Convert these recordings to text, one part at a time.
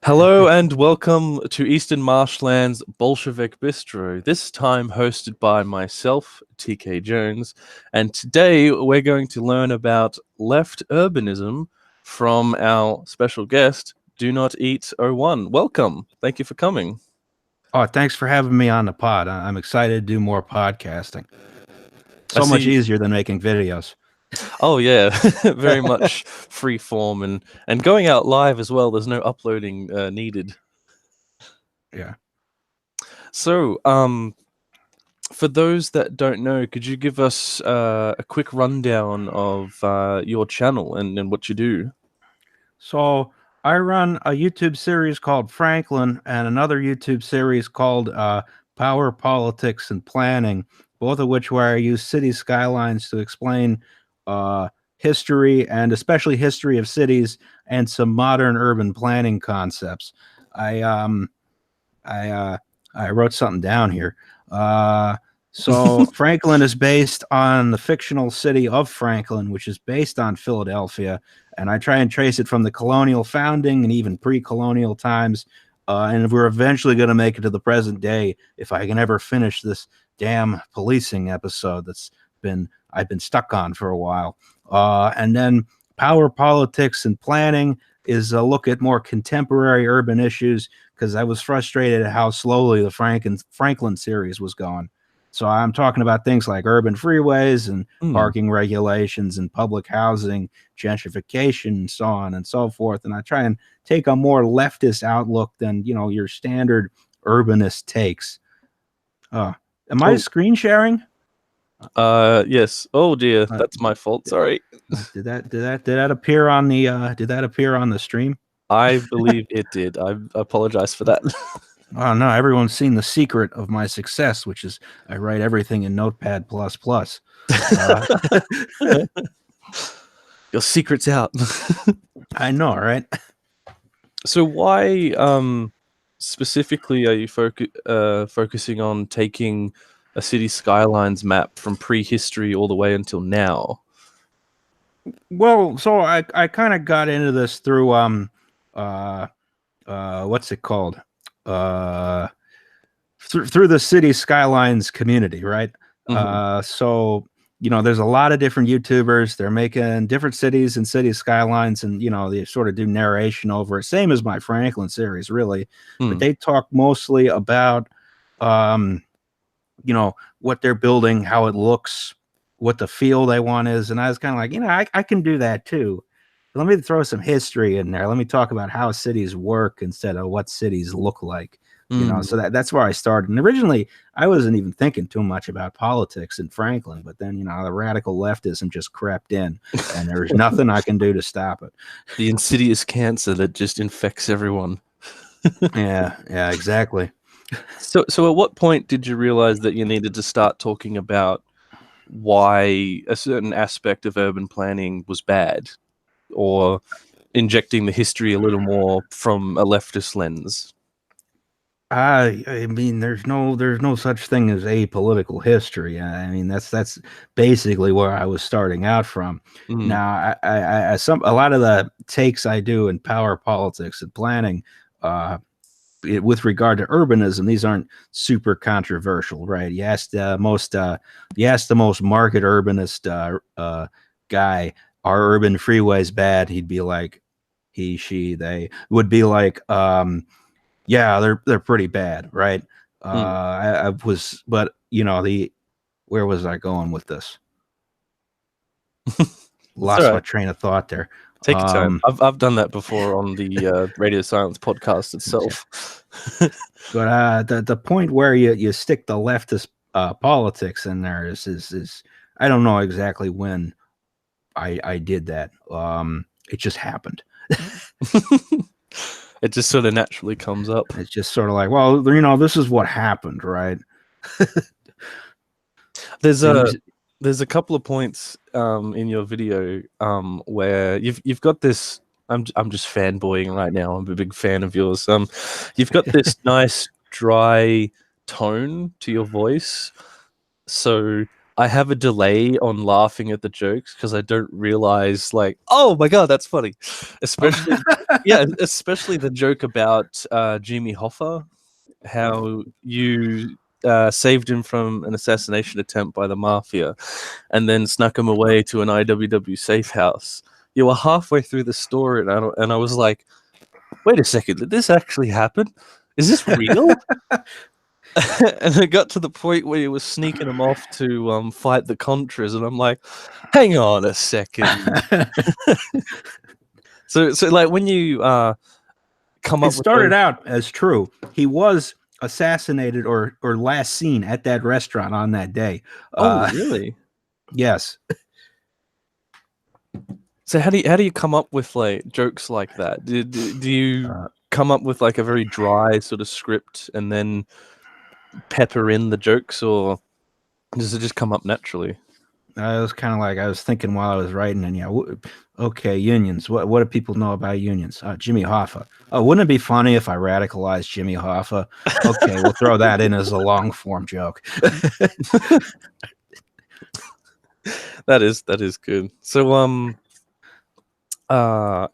Hello and welcome to Eastern Marshland's Bolshevik Bistro, this time hosted by myself, TK Jones, and today we're going to learn about Left Urbanism from our special guest, Donoteat01. Welcome. Thank you for coming. Oh, thanks for having me on the pod. I'm excited to do more podcasting. So much easier than making videos. Oh yeah, very much free form and going out live as well. There's no uploading needed. Yeah. So, for those that don't know, could you give us a quick rundown of your channel and what you do? So I run a YouTube series called Franklin and another YouTube series called Power, Politics, and Planning, both of which where I use Cities Skylines to explain history and especially history of cities and some modern urban planning concepts. I wrote something down here. So Franklin is based on the fictional city of Franklin, which is based on Philadelphia. And I try and trace it from the colonial founding and even pre-colonial times. And we're eventually going to make it to the present day if I can ever finish this damn policing episode I've been stuck on for a while. And then Power, Politics, and Planning is a look at more contemporary urban issues because I was frustrated at how slowly the Franklin series was going. So I'm talking about things like urban freeways and parking regulations and public housing, gentrification, and so on and so forth. And I try and take a more leftist outlook than, your standard urbanist takes. Am I screen sharing? Yes. Oh dear, that's my fault. Sorry. Did that appear on the stream? I believe it did. I apologize for that. Oh no, everyone's seen the secret of my success, which is I write everything in Notepad++. Your secret's out. I know, right? So why specifically are you focusing on taking a Cities Skylines map from prehistory all the way until now? Well, so I kind of got into this through what's it called? Through the Cities Skylines community, right? So there's a lot of different YouTubers. They're making different cities and city skylines, and they sort of do narration over it. Same as my Franklin series, really. But they talk mostly about what they're building, how it looks, what the feel they want is. And I was kind of like, I can do that too. Let me throw some history in there. Let me talk about how cities work instead of what cities look like. So that's where I started. And originally, I wasn't even thinking too much about politics in Franklin, but then the radical leftism just crept in, and there's nothing I can do to stop it. The insidious cancer that just infects everyone. Yeah, exactly. So at what point did you realize that you needed to start talking about why a certain aspect of urban planning was bad, or injecting the history a little more from a leftist lens? I mean, there's no such thing as apolitical history. I mean, that's basically where I was starting out from. Now, a lot of the takes I do in Power, Politics, and Planning, with regard to urbanism, these aren't super controversial, right? You ask the most market urbanist guy, are urban freeways bad? He'd be like, they would be like, yeah, they're pretty bad, right? Where was I going with this? Lost my train of thought there. Take your time. I've done that before on the Radio Silence podcast itself. But the point where you stick the leftist politics in there is I don't know exactly when I did that. It just happened. It just sort of naturally comes up. It's just sort of like, well, this is what happened, right? There's a couple of points in your video where you've got this. I'm just fanboying right now. I'm a big fan of yours. You've got this nice dry tone to your voice. So I have a delay on laughing at the jokes because I don't realize, like, oh my god, that's funny. Especially, yeah, especially the joke about Jimmy Hoffa, how you saved him from an assassination attempt by the mafia, and then snuck him away to an IWW safe house. You were halfway through the story, and I was like, wait a second, did this actually happen? Is this real? And it got to the point where he was sneaking him off to fight the Contras, and I'm like, hang on a second. So like when you come It up with started those, out as true. He was assassinated or last seen at that restaurant on that day. oh really? Yes. So how do you come up with like jokes like that? Do you come up with like a very dry sort of script and then pepper in the jokes, or does it just come up naturally? I was kind of like, I was thinking while I was writing, and yeah, okay, unions. What do people know about unions? Jimmy Hoffa. Oh, wouldn't it be funny if I radicalized Jimmy Hoffa? Okay, we'll throw that in as a long form joke. That is good. So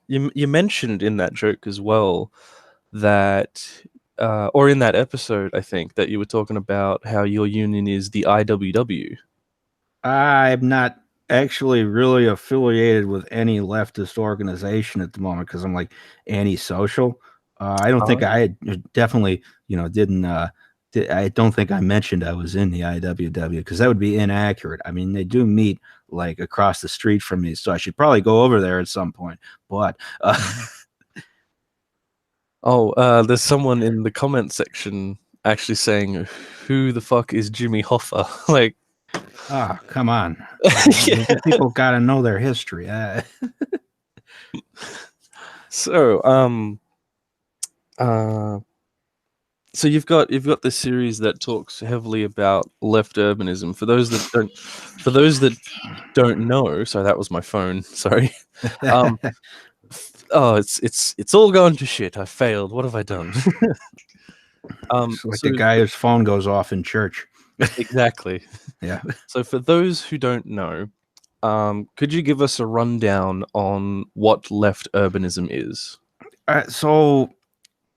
you mentioned in that joke as well that or in that episode, I think, that you were talking about how your union is the IWW. I'm not actually really affiliated with any leftist organization at the moment because I'm like antisocial. I don't think I definitely, didn't. I don't think I mentioned I was in the IWW because that would be inaccurate. I mean, they do meet like across the street from me, so I should probably go over there at some point. But there's someone in the comment section actually saying, "Who the fuck is Jimmy Hoffa?" Like, come on, yeah. people got to know their history. So so you've got this series that talks heavily about left urbanism. For those that don't know, so that was my phone. Sorry. Oh, it's all going to shit. I failed. What have I done? It's like the guy whose phone goes off in church. Exactly. Yeah. So for those who don't know, could you give us a rundown on what left urbanism is? So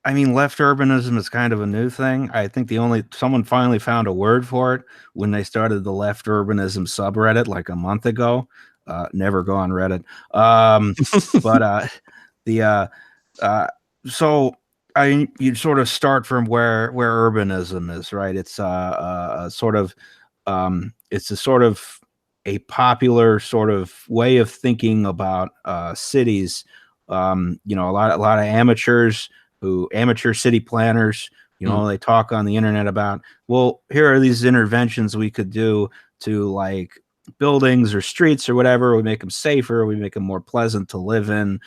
I mean, left urbanism is kind of a new thing. I think someone finally found a word for it when they started the Left Urbanism subreddit like a month ago. Never go on Reddit. But so you sort of start from where urbanism is, right? It's it's a sort of a popular sort of way of thinking about cities. A lot of amateurs amateur city planners, they talk on the internet about, well, here are these interventions we could do to like buildings or streets or whatever. We make them safer, we make them more pleasant to live in,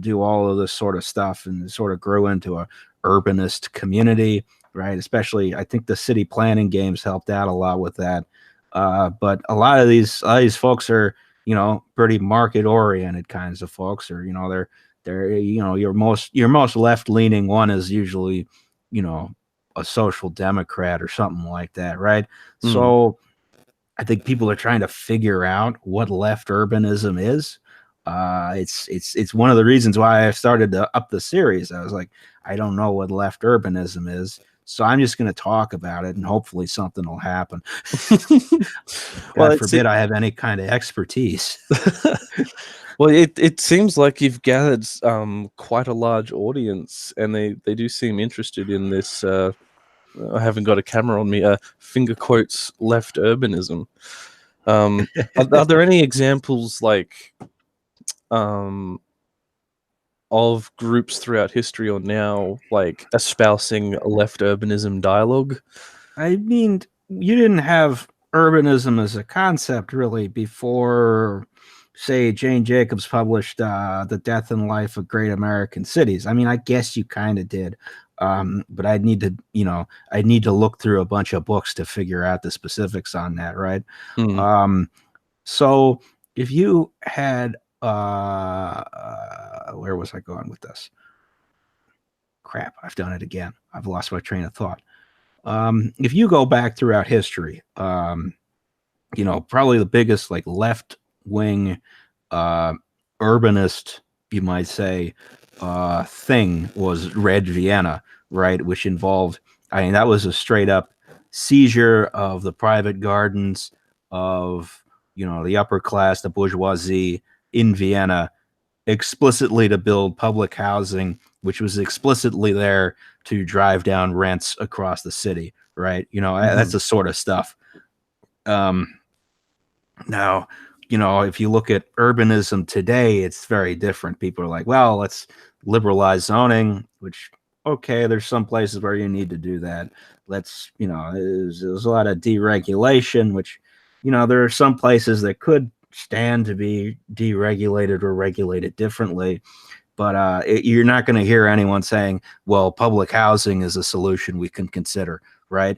do all of this sort of stuff, and it sort of grew into a urbanist community, right? Especially, I think the city planning games helped out a lot with that. But a lot of these folks are, pretty market oriented kinds of folks, or they're your most left leaning one is usually a social democrat or something like that, right? So I think people are trying to figure out what left urbanism is. It's one of the reasons why I started to up the series. I was like, I don't know what left urbanism is, so I'm just going to talk about it, and hopefully something will happen. God forbid I have any kind of expertise. Well, it seems like you've gathered quite a large audience, and they do seem interested in this. I haven't got a camera on me. Finger quotes left urbanism. Are there any examples like of groups throughout history or now like espousing a left urbanism dialogue? I mean, you didn't have urbanism as a concept really before, say, Jane Jacobs published The Death and Life of Great American Cities. I mean, I guess you kind of did. But I'd need to look through a bunch of books to figure out the specifics on that, right? So if you had where was I going with this? Crap, I've done it again. I've lost my train of thought. If you go back throughout history, probably the biggest like left wing urbanist, you might say, thing was Red Vienna, right? Which involved, I mean, that was a straight up seizure of the private gardens of, the upper class, the bourgeoisie in Vienna, explicitly to build public housing, which was explicitly there to drive down rents across the city, right? That's the sort of stuff. Now, if you look at urbanism today, it's very different. People are like, well, let's liberalize zoning, which, okay, there's some places where you need to do that. There's a lot of deregulation, which, there are some places that could stand to be deregulated or regulated differently. But you're not going to hear anyone saying, well, public housing is a solution we can consider, right?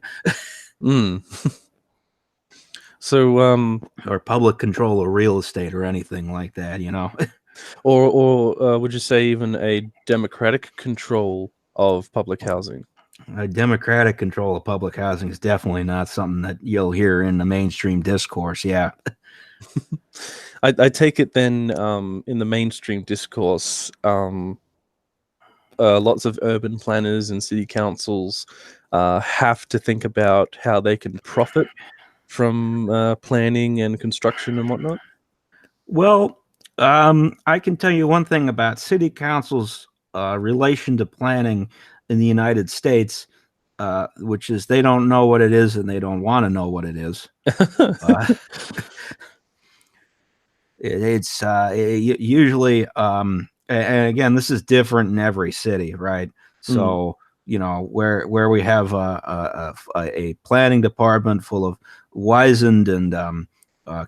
So, or public control of real estate or anything like that, or would you say even a democratic control of public housing? A democratic control of public housing is definitely not something that you'll hear in the mainstream discourse. Yeah. I take it then, in the mainstream discourse, lots of urban planners and city councils have to think about how they can profit from planning and construction and whatnot. Well, I can tell you one thing about city councils' relation to planning in the United States, which is they don't know what it is and they don't want to know what it is. It's usually, and again, this is different in every city, right? So, where we have a planning department full of wizened and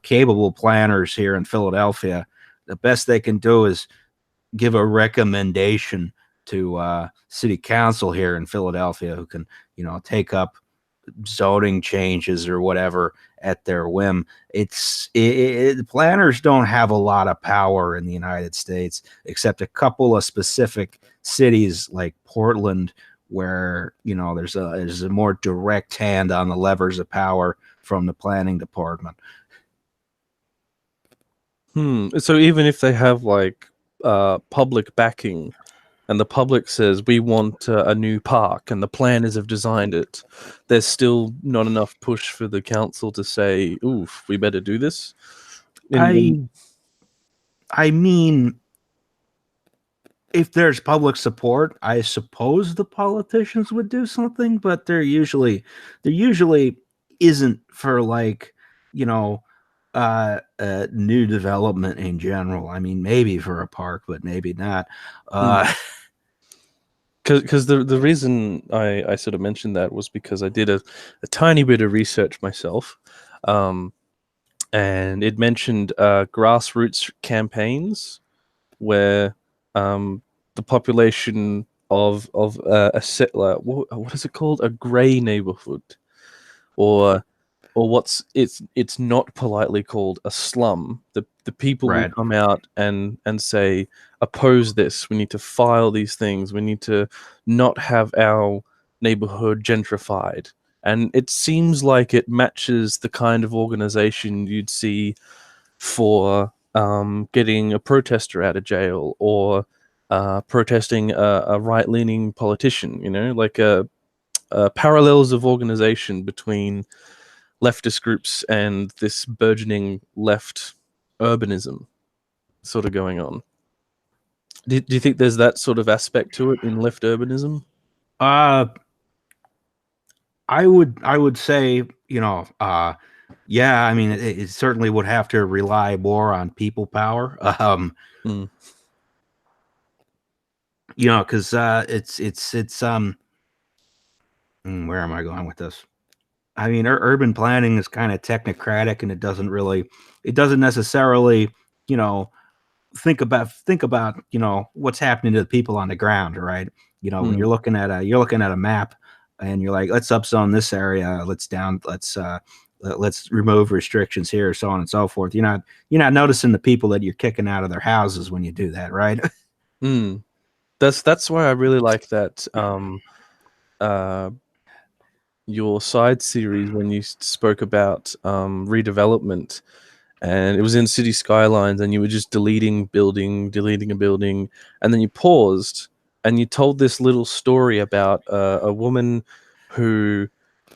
capable planners here in Philadelphia, the best they can do is give a recommendation to city council here in Philadelphia, who can, take up zoning changes or whatever at their whim. Planners don't have a lot of power in the United States, except a couple of specific cities like Portland, where there's a more direct hand on the levers of power from the planning department. So even if they have like public backing, and the public says we want a new park, and the planners have designed it, there's still not enough push for the council to say, "Oof, we better do this." I mean, if there's public support, I suppose the politicians would do something, but there usually isn't for like, new development in general. I mean, maybe for a park, but maybe not. Because the reason I sort of mentioned that was because I did a tiny bit of research myself, and it mentioned grassroots campaigns where the population of a settler, what is it called, a grey neighborhood, or it's not politely called a slum. The people will come out and say, oppose this. We need to file these things. We need to not have our neighborhood gentrified. And it seems like it matches the kind of organization you'd see for getting a protester out of jail, or protesting a right-leaning politician. Like parallels of organization between leftist groups and this burgeoning left urbanism sort of going on. Do you think there's that sort of aspect to it in left urbanism? I would say, yeah, I mean, it certainly would have to rely more on people power. Because it's where am I going with this? I mean, urban planning is kind of technocratic, and it doesn't necessarily, think about what's happening to the people on the ground, right? When you're looking at a map, and you're like, let's upzone this area, let's remove restrictions here, so on and so forth. You're not noticing the people that you're kicking out of their houses when you do that, right? That's why I really like that your side series when you spoke about redevelopment, and it was in City Skylines, and you were just deleting a building, and then you paused and you told this little story about a woman who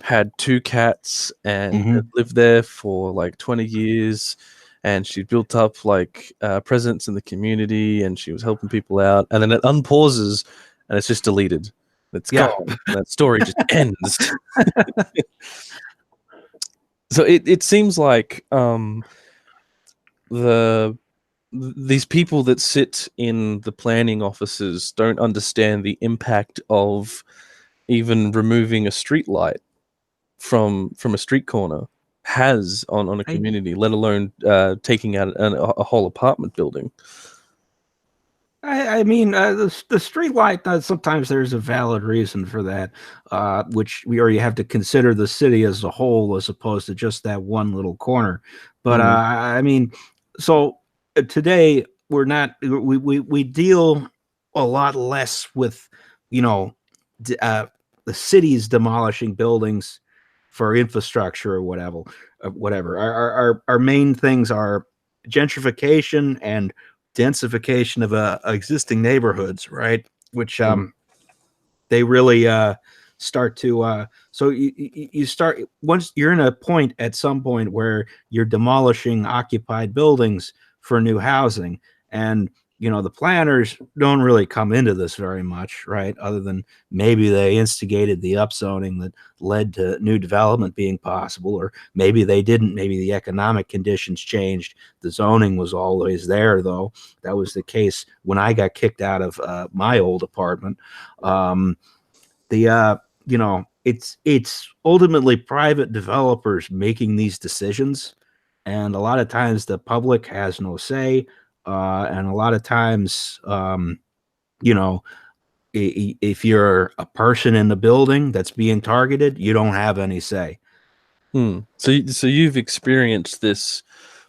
had two cats and had lived there for like 20 years, and she built up like presence in the community, and she was helping people out, and then it unpauses and it's just deleted. It's Yeah. gone. That story just ends. So it seems like the these people that sit in the planning offices don't understand the impact of even removing a street light from a street corner has on a community, let alone taking out a whole apartment building. I mean, the street light, sometimes there's a valid reason for that, which you have to consider the city as a whole as opposed to just that one little corner. But I mean, so today we deal a lot less with, the cities demolishing buildings for infrastructure or whatever. Our main things are gentrification and densification of existing neighborhoods, right? Which they really start to. So you start once you're in a point at some point where you're demolishing occupied buildings for new housing, and the planners don't really come into this very much, right? Other than maybe they instigated the upzoning that led to new development being possible, or maybe they didn't. Maybe the economic conditions changed. The zoning was always there, though. That was the case when I got kicked out of my old apartment. It's ultimately private developers making these decisions, and a lot of times the public has no say. And a lot of times, if you're a person in the building that's being targeted, you don't have any say. So you've experienced this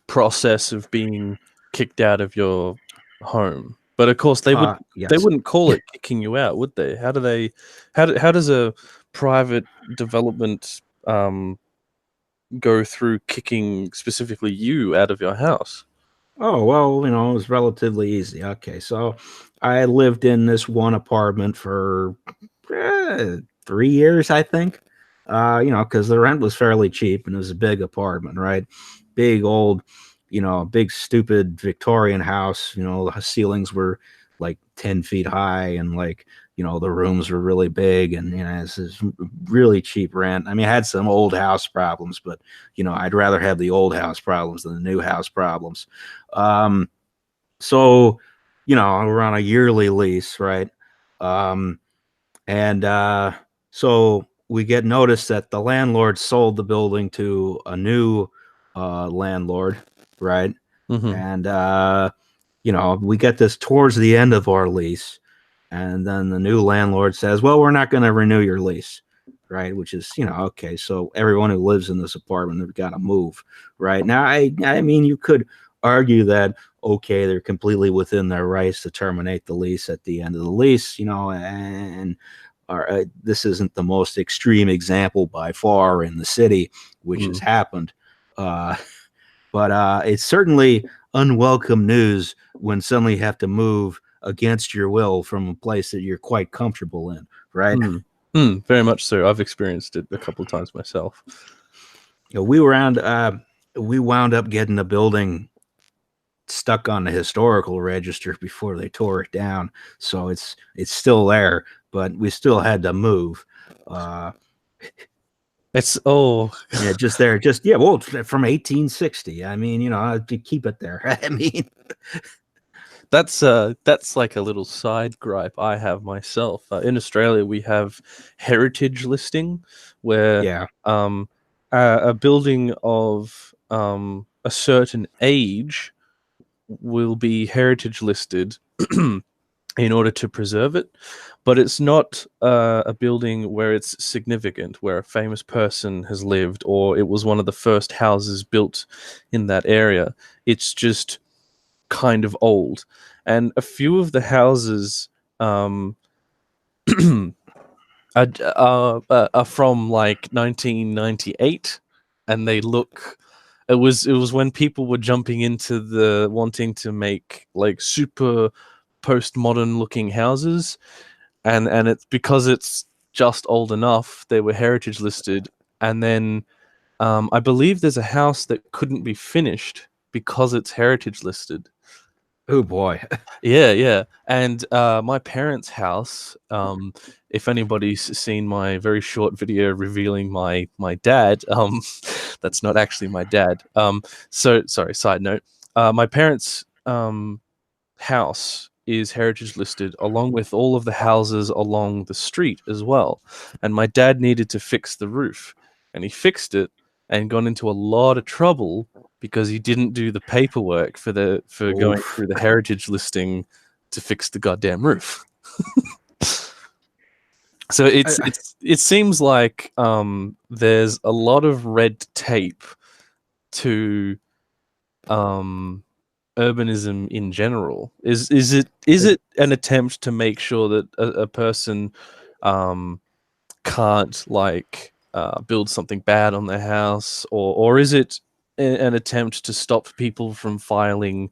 process of being kicked out of your home, but of course they Yes. wouldn't call it kicking you out, would they? How does a private development go through kicking specifically you out of your house? Oh, well, it was relatively easy. Okay, so I lived in this one apartment for 3 years, I think. Because the rent was fairly cheap and it was a big apartment, right? Big old, big stupid Victorian house. The ceilings were like 10 feet high, and like, the rooms were really big, and this is really cheap rent. I mean, I had some old house problems, but I'd rather have the old house problems than the new house problems. So, we're on a yearly lease, right? And so we get notice that the landlord sold the building to a new landlord, right? And we get this towards the end of our lease, and then the new landlord says, well, we're not going to renew your lease, right? Which is, okay, so everyone who lives in this apartment have got to move, right? Now, I mean, you could argue that, okay, they're completely within their rights to terminate the lease at the end of the lease, and this isn't the most extreme example by far in the city, which has happened. But it's certainly unwelcome news when suddenly you have to move against your will from a place that you're quite comfortable in, right? Very much so. I've experienced it a couple of times myself. We wound up getting a building stuck on the historical register before they tore it down, so it's still there, but we still had to move. It's Yeah, just there, well, from 1860. I mean, to keep it there. I mean, that's like a little side gripe I have myself. In Australia, we have heritage listing, where yeah, a building of a certain age will be heritage listed in order to preserve it, but it's not a building where it's significant, where a famous person has lived, or it was one of the first houses built in that area. It's just kind of old, and a few of the houses are from like 1998, and they look. It was when people were jumping into the wanting to make like super postmodern looking houses, and it's because it's just old enough. They were heritage listed, and then I believe there's a house that couldn't be finished because it's heritage listed. Oh boy. Yeah, yeah. And my parents' house, if anybody's seen my very short video revealing my dad, that's not actually my dad. So sorry, side note. My parents' house is heritage listed along with all of the houses along the street as well. And my dad needed to fix the roof, and he fixed it and got into a lot of trouble because he didn't do the paperwork for going Oof. through the heritage listing to fix the goddamn roof. So it seems like there's a lot of red tape to urbanism in general. Is it an attempt to make sure that a person can't like build something bad on their house, or is it an attempt to stop people from filing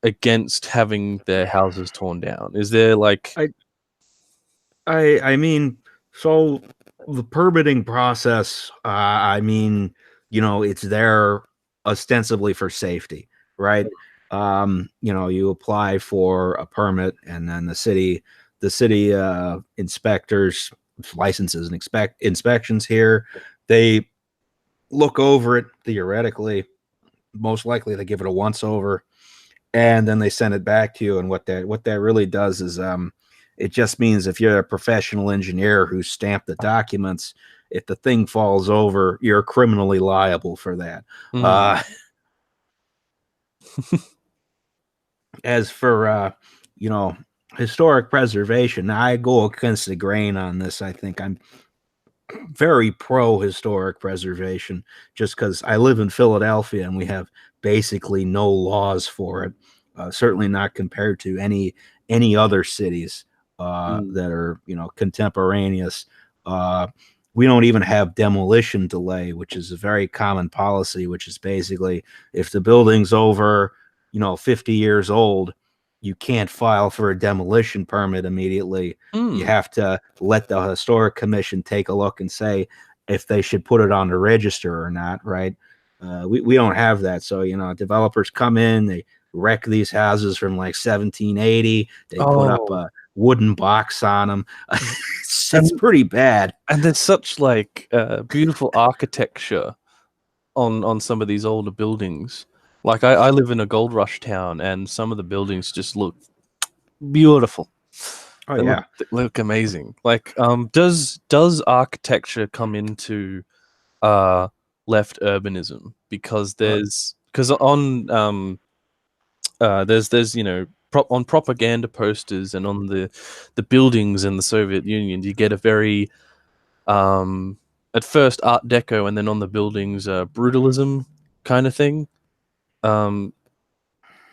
against having their houses torn down? Is there like I mean, so the permitting process, I mean, it's there ostensibly for safety, right? You apply for a permit, and then the city inspectors, licenses and inspections here, they look over it theoretically. Most likely they give it a once over, and then they send it back to you. And what that really does is it just means if you're a professional engineer who stamped the documents, if the thing falls over, you're criminally liable for that. mm, As for historic preservation, I go against the grain on this. I think I'm very pro historic preservation, just because I live in Philadelphia and we have basically no laws for it. Certainly not compared to any other cities mm, that are contemporaneous. We don't even have demolition delay, which is a very common policy, which is basically if the building's over 50 years old, you can't file for a demolition permit immediately. You mm. have to let the historic commission take a look and say if they should put it on the register or not, right? We don't have that. So, developers come in, they wreck these houses from like 1780. They put up Oh, a wooden box on them. It's and pretty bad. and there's such like beautiful architecture on some of these older buildings. Like I live in a gold rush town, and some of the buildings just look beautiful. Oh, They look yeah. they look amazing. Like, does architecture come into uh left urbanism? Because Uh, on there's on propaganda posters and on the buildings in the Soviet Union, you get a very at first Art Deco, and then on the buildings brutalism kind of thing. Um,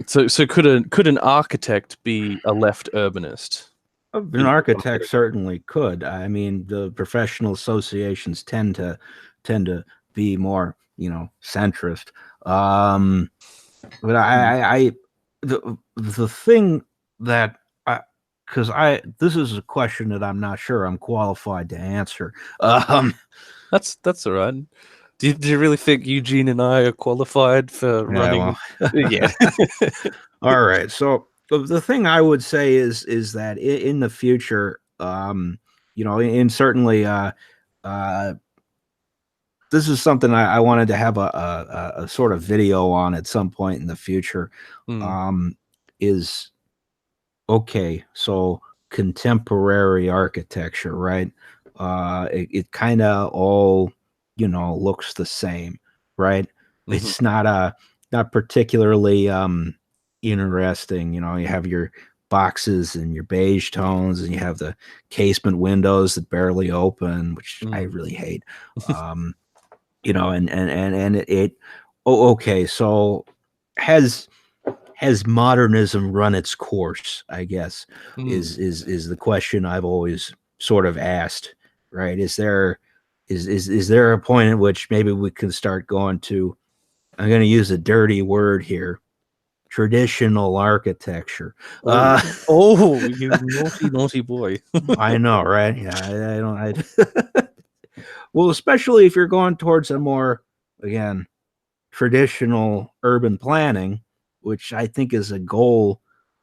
so could an architect be a left urbanist? an architect certainly could. I mean, the professional associations tend to be more, centrist. But the thing that because this is a question that I'm not sure I'm qualified to answer. That's all right. Do you really think Eugene and I are qualified for Yeah, running? well, Yeah. all right. So the thing I would say is that in the future, and certainly, uh, this is something I wanted to have a sort of video on at some point in the future. Mm, Um, is okay. So contemporary architecture, right? It kind of all looks the same, right? mhm, It's not particularly interesting. You have your boxes and your beige tones, and you have the casement windows that barely open, which I mm, really hate. Um, and it oh, okay. So has has modernism run its course, I guess, mm, is the question I've always sort of asked, right? Is there a point at which maybe we can start going to, I'm going to use a dirty word here, traditional architecture. You naughty, naughty boy. I know, right? Yeah, I don't. Well, especially if you're going towards a more, again, traditional urban planning, which I think is a goal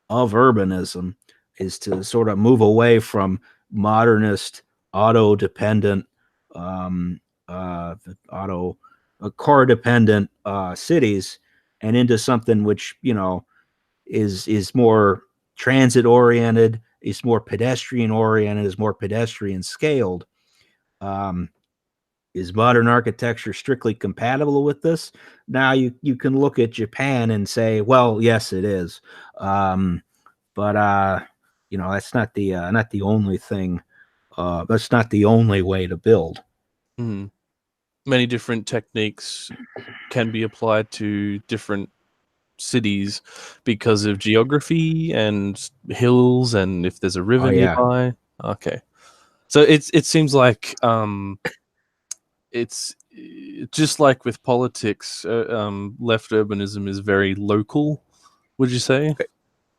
of urbanism, is to sort of move away from modernist, auto-dependent, um, auto car-dependent cities, and into something which is more transit oriented, is more pedestrian oriented, is more pedestrian scaled. Um, is modern architecture strictly compatible with this? Now you can look at Japan and say, well, yes, it is, but that's not the only thing. That's not the only way to build. Mm. Many different techniques can be applied to different cities because of geography and hills, and if there's a river nearby. Okay, so it seems like it's just like with politics. Left urbanism is very local. Would you say?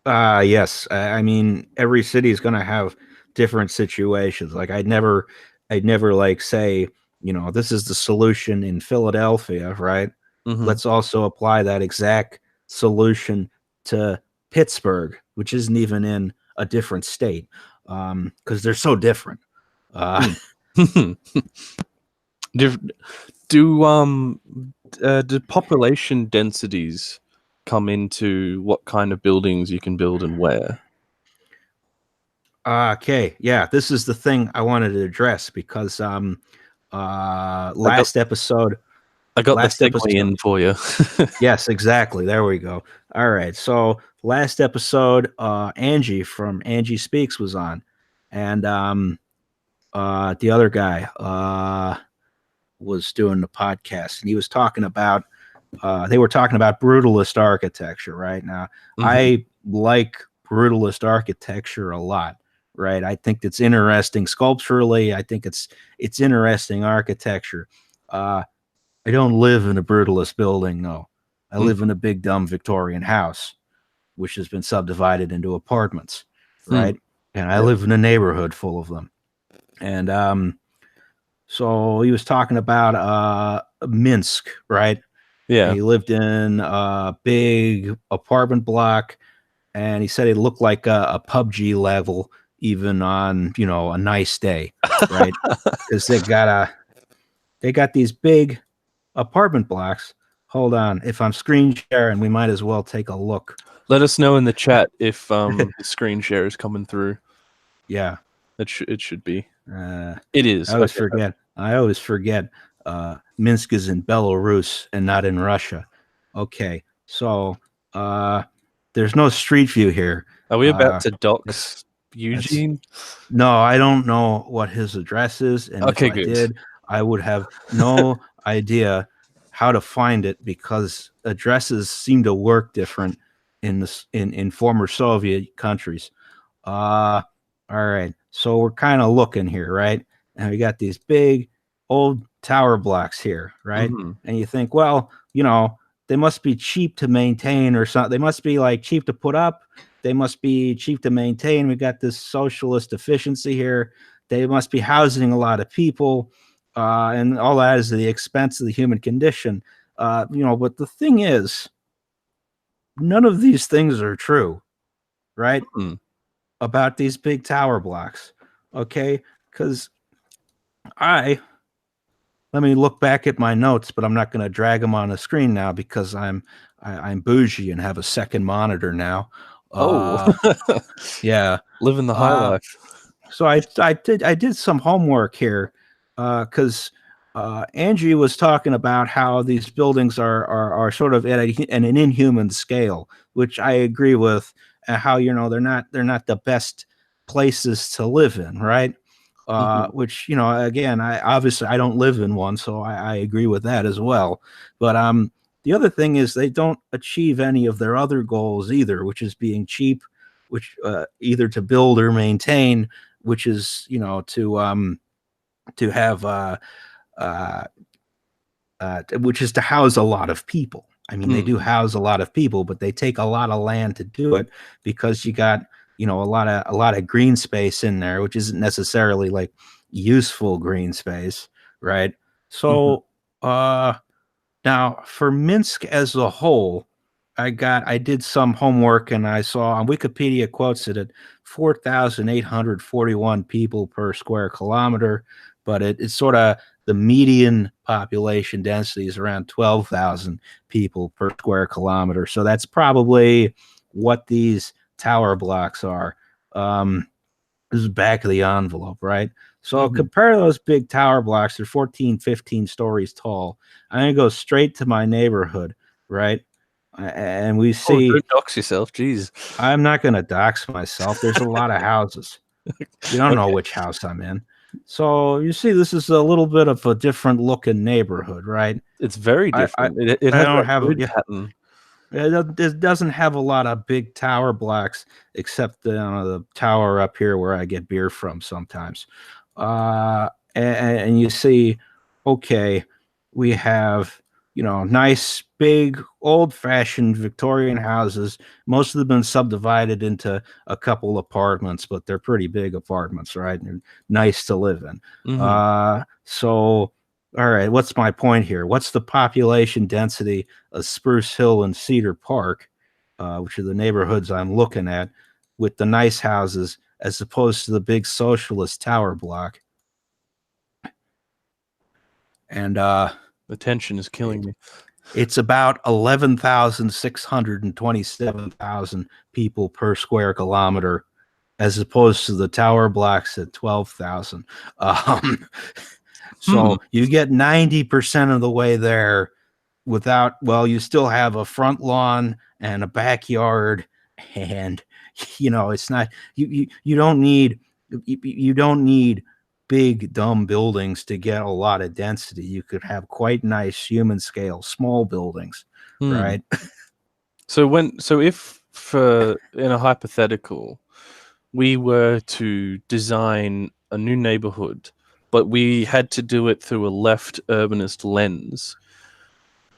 Yes. I mean, every city is going to have different situations. Like I'd never like say, this is the solution in Philadelphia, right? Mm-hmm. Let's also apply that exact solution to Pittsburgh, which isn't even in a different state, because they're so different. Do population densities come into what kind of buildings you can build and where? Okay, yeah, this is the thing I wanted to address because last episode I got the segue in for you. Yes, exactly. There we go. All right. So last episode, Angie from Angie Speaks was on, and the other guy was doing the podcast, and he was talking about they were talking about brutalist architecture. Right now, I like brutalist architecture a lot. Right, I think it's interesting sculpturally. I think it's interesting architecture. I don't live in a brutalist building, no. I live in a big dumb Victorian house, which has been subdivided into apartments, right? And I live in a neighborhood full of them. And so he was talking about Minsk, right? Yeah. And he lived in a big apartment block, and he said it looked like a PUBG level, even on a nice day, right? Because they got these big apartment blocks. Hold on. If I'm screen sharing, we might as well take a look. Let us know in the chat if the screen share is coming through. Yeah. It should be. It is. I always forget. Minsk is in Belarus and not in Russia. Okay. So there's no street view here. Are we about to dox Eugene? No, I don't know what his address is. And if I did, I would have no idea how to find it, because addresses seem to work different in former Soviet countries. All right, so we're kind of looking here, right? And we got these big old tower blocks here, right? And you think, well, they must be cheap to maintain or something. They must be like cheap to put up. They must be cheap to maintain. We got this socialist efficiency here. They must be housing a lot of people. And all that is at the expense of the human condition. But the thing is, none of these things are true, right? About these big tower blocks. Okay? Because let me look back at my notes, but I'm not going to drag them on the screen now because I'm bougie and have a second monitor now. Yeah, living the high life. So I did some homework here, because Angie was talking about how these buildings are sort of at an inhuman scale, which I agree with. How they're not the best places to live in, right? Which again, I don't live in one, so I agree with that as well. But the other thing is they don't achieve any of their other goals either, which is being cheap, which either to build or maintain, which is, you know, to have uh, which is to house a lot of people. I mean, they do house a lot of people, but they take a lot of land to do it because you got, you know, a lot of green space in there, which isn't necessarily like useful green space, right? So now for Minsk as a whole, I did some homework and I saw on Wikipedia quotes it at 4,841 people per square kilometer, but it's sort of the median population density is around 12,000 people per square kilometer. So that's probably what these tower blocks are. This is back of the envelope, right? So compare those big tower blocks. They're 14, 15 stories tall. I'm going to go straight to my neighborhood, right? And we see. Don't dox yourself, jeez. I'm not going to dox myself. There's a lot of houses. You don't know which house I'm in. So you see, this is a little bit of a different looking neighborhood, right? It's very different. It I has don't that have grid pattern. It doesn't have a lot of big tower blocks, except the tower up here where I get beer from sometimes. And you see, okay, we have, you know, nice, big, old-fashioned Victorian houses. Most of them been subdivided into a couple apartments, but they're pretty big apartments, right? And nice to live in. So, all right, what's my point here? What's the population density of Spruce Hill and Cedar Park, which are the neighborhoods I'm looking at, with the nice houses, as opposed to the big socialist tower block? And the tension is killing me. It's about 11,627,000 people per square kilometer, as opposed to the tower blocks at 12,000. So you get 90% of the way there without, well, you still have a front lawn and a backyard, and you know, it's not, you don't need big dumb buildings to get a lot of density. You could have quite nice human scale small buildings, right? So if for in a hypothetical we were to design a new neighborhood, but we had to do it through a left urbanist lens,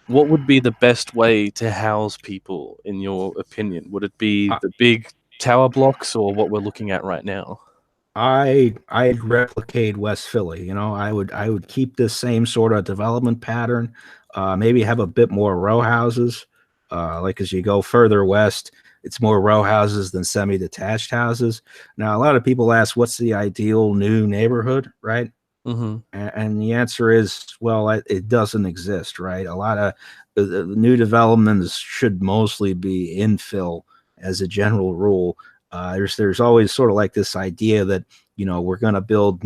what would be the best way to house people, in your opinion? Would it be the big tower blocks or what we're looking at right now? I'd replicate West Philly. You know, I would keep this same sort of development pattern. Maybe have a bit more row houses. Like as you go further west, it's more row houses than semi-detached houses. Now, a lot of people ask, what's the ideal new neighborhood, right? And the answer is, well, it doesn't exist, right? A lot of new developments should mostly be infill as a general rule. There's always sort of like this idea that, you know, we're going to build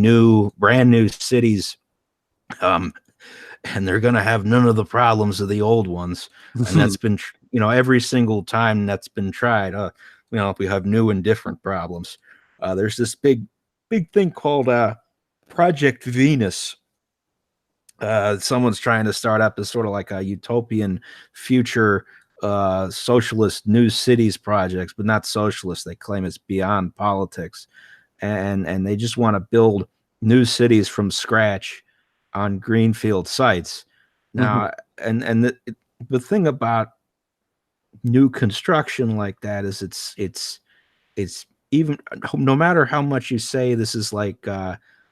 brand new cities, and they're going to have none of the problems of the old ones. And that's been, you know, every single time that's been tried, you know, we have new and different problems. There's this big thing called Project Venus. Someone's trying to start up as sort of like a utopian future socialist new cities projects, but not socialist. They claim it's beyond politics, and they just want to build new cities from scratch on greenfield sites. Now, and the thing about new construction like that is it's even, no matter how much you say this is like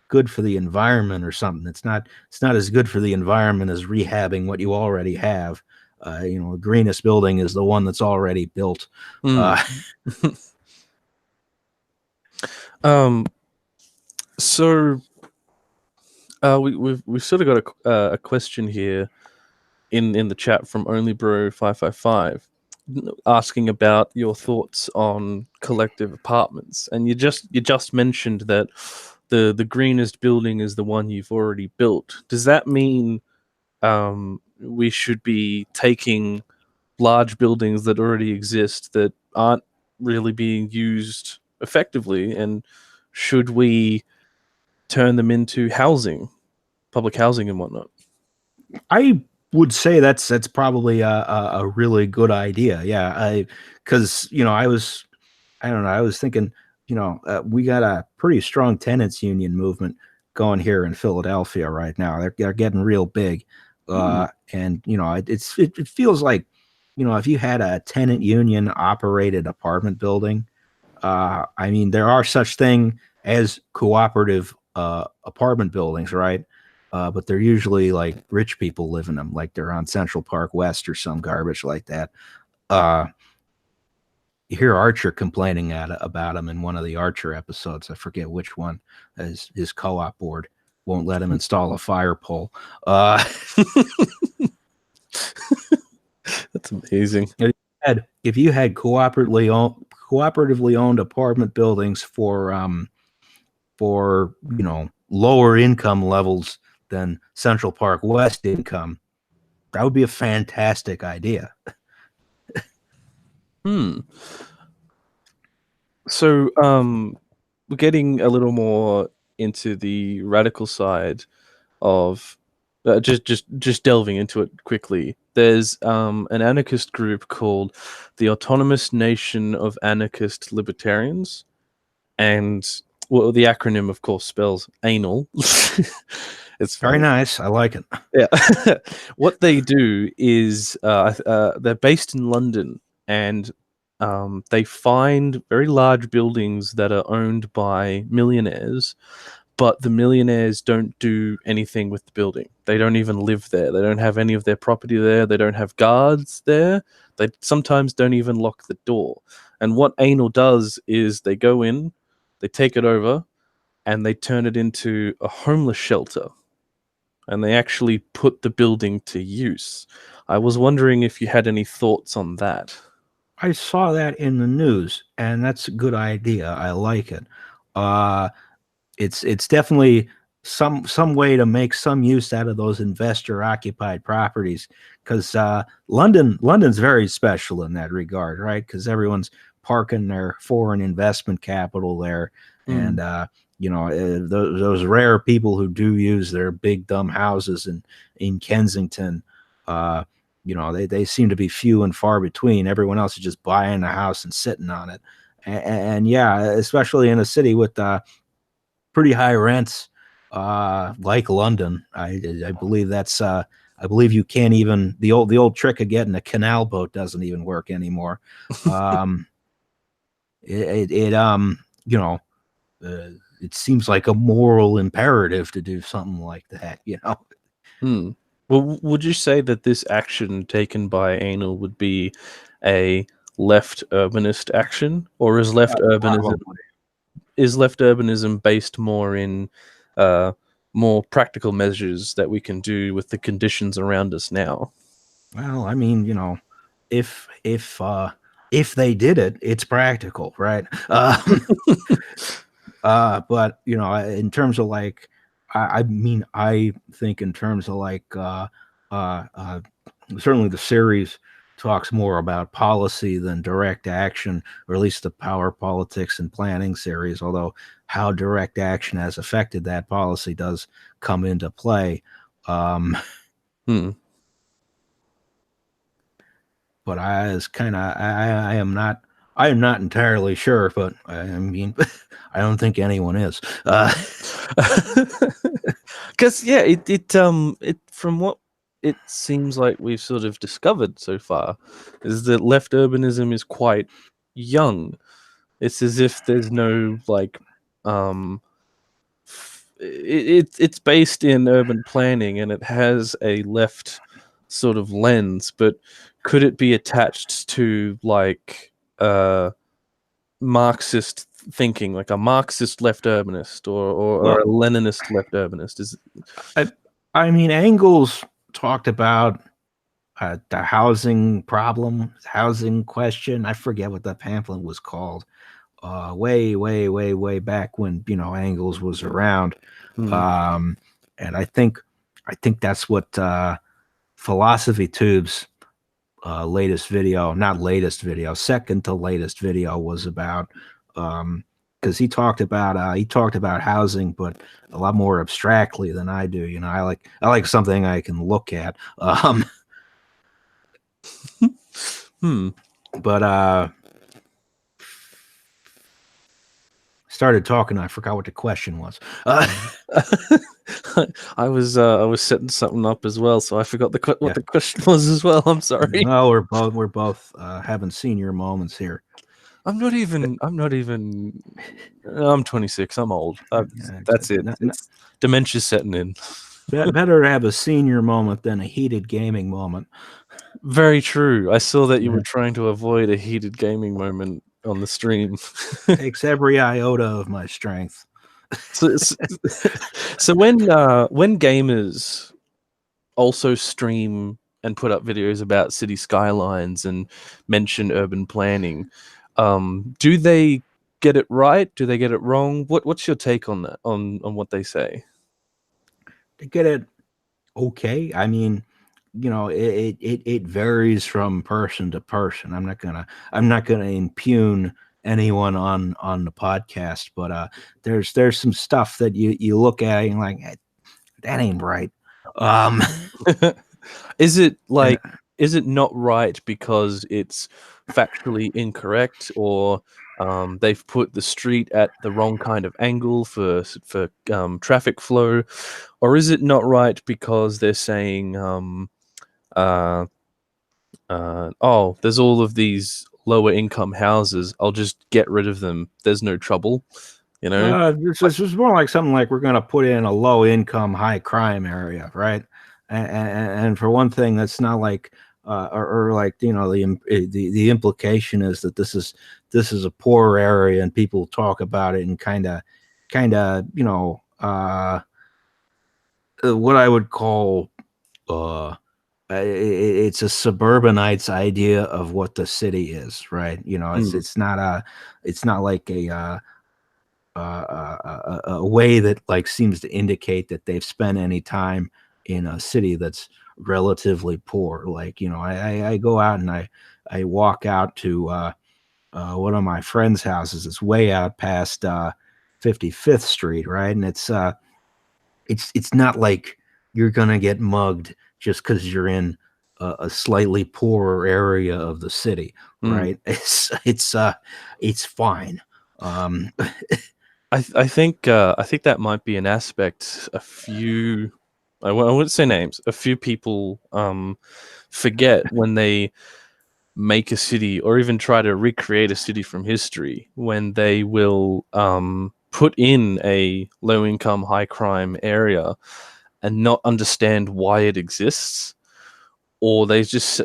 good for the environment or something, it's not as good for the environment as rehabbing what you already have. You know, the greenest building is the one that's already built. So we've sort of got a question here in the chat from OnlyBro555 asking about your thoughts on collective apartments, and you just mentioned that the greenest building is the one you've already built. Does that mean we should be taking large buildings that already exist that aren't really being used effectively, and should we turn them into housing, public housing and whatnot? I would say that's probably a really good idea. Yeah, because, you know, I was thinking, we got a pretty strong tenants union movement going here in Philadelphia right now. They're getting real big. And it feels like, if you had a tenant union operated apartment building, I mean, there are such thing as cooperative apartment buildings, right? But they're usually like rich people live in them, like they're on Central Park West or some garbage like that. You hear Archer complaining about him in one of the Archer episodes. I forget which one. His co-op board won't let him install a fire pole. That's amazing. If you had cooperatively owned apartment buildings for lower income levels than Central Park West income, that would be a fantastic idea. So we're getting a little more into the radical side of just delving into it quickly. There's an anarchist group called the Autonomous Nation of Anarchist Libertarians, and well, the acronym, of course, spells anal. It's Very funny. nice. I like it. Yeah. What they do is they're based in London, and they find very large buildings that are owned by millionaires, but the millionaires don't do anything with the building. They don't even live there. They don't have any of their property there. They don't have guards there. They sometimes don't even lock the door. And what anal does is they go in, they take it over, and they turn it into a homeless shelter. And they actually put the building to use. I was wondering if you had any thoughts on that. I saw that in the news, and that's a good idea. I like it. It's definitely some way to make some use out of those investor occupied properties, because London's very special in that regard, right? Because everyone's parking their foreign investment capital there, and those rare people who do use their big dumb houses in Kensington, they seem to be few and far between. Everyone else is just buying a house and sitting on it, and yeah, especially in a city with pretty high rents, like London. I believe that's I believe you can't even the old trick of getting a canal boat doesn't even work anymore. It seems like a moral imperative to do something like that, Well, would you say that this action taken by anal would be a left urbanist action, or is left urbanism based more in more practical measures that we can do with the conditions around us now? Well, I mean, if they did it, it's practical, right? But in terms of like, I think in terms of like, certainly the series talks more about policy than direct action, or at least the Power Politics and Planning series, although how direct action has affected that policy does come into play. But I am not entirely sure, but I mean, I don't think anyone is. Because it from what it seems like we've sort of discovered so far is that left urbanism is quite young. It's as if there's no like it's based in urban planning, and it has a left sort of lens, but could it be attached to like Marxist thinking, like a Marxist left urbanist or a Leninist left urbanist? I mean, Engels talked about the housing problem, housing question. I forget what the pamphlet was called. Way back when Engels was around, and I think that's what Philosophy Tube's second to latest video was about, because he talked about housing, but a lot more abstractly than I do. I like something I can look at. But started talking, I forgot what the question was. I was setting something up as well, so I forgot what the question was as well. I'm sorry. No, we're both having senior moments here. I'm 26. I'm old. That's it. It's dementia's setting in. Better to have a senior moment than a heated gaming moment. Very true. I saw that you were trying to avoid a heated gaming moment on the stream. Takes every iota of my strength. So when gamers also stream and put up videos about city skylines and mention urban planning, do they get it right? Do they get it wrong? What's your take on that? On what they say? They get it okay. I mean, it varies from person to person. I'm not gonna impugn anyone on the podcast, but there's some stuff that you look at and you're like, that ain't right. Is it not right because it's factually incorrect, or they've put the street at the wrong kind of angle for traffic flow, or is it not right because they're saying oh, there's all of these lower income houses, I'll just get rid of them, there's no trouble, This is more like something like we're going to put in a low income, high crime area, right? And for one thing, that's not like, or like, the implication is that this is a poor area, and people talk about it and kind of, what I would call, it's a suburbanites idea of what the city is, right? It's not like a way that like seems to indicate that they've spent any time in a city that's relatively poor. Like, I go out and I walk out to one of my friends' houses. It's way out past 55th Street, right? And it's not like you're gonna get mugged just because you're in a slightly poorer area of the city, right? It's fine. I think that might be an aspect a few, I wouldn't say names, a few people forget when they make a city or even try to recreate a city from history, when they will put in a low income, high crime area and not understand why it exists, or they just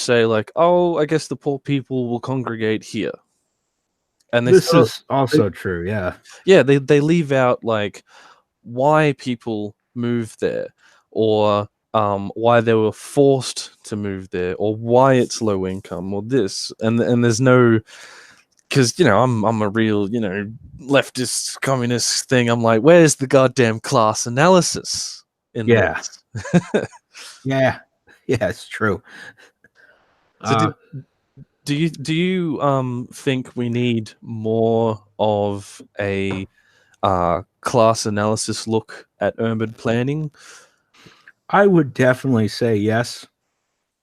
say like, oh, I guess the poor people will congregate here. And this is also true, yeah. Yeah, they leave out like why people moved there, or why they were forced to move there, or why it's low income, or this, and there's no, because I'm a real leftist communist thing. I'm like, where's the goddamn class analysis in this? yeah, it's true. So do you think we need more of a class analysis look at urban planning? I would definitely say yes,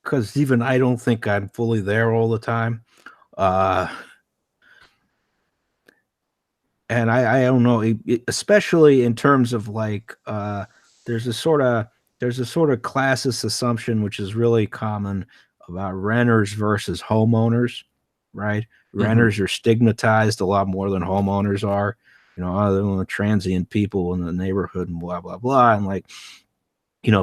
because even I don't think I'm fully there all the time. And I don't know, especially in terms of like, there's a sort of classist assumption which is really common about renters versus homeowners, right? Renters are stigmatized a lot more than homeowners are. Other than the transient people in the neighborhood and blah blah blah, and like,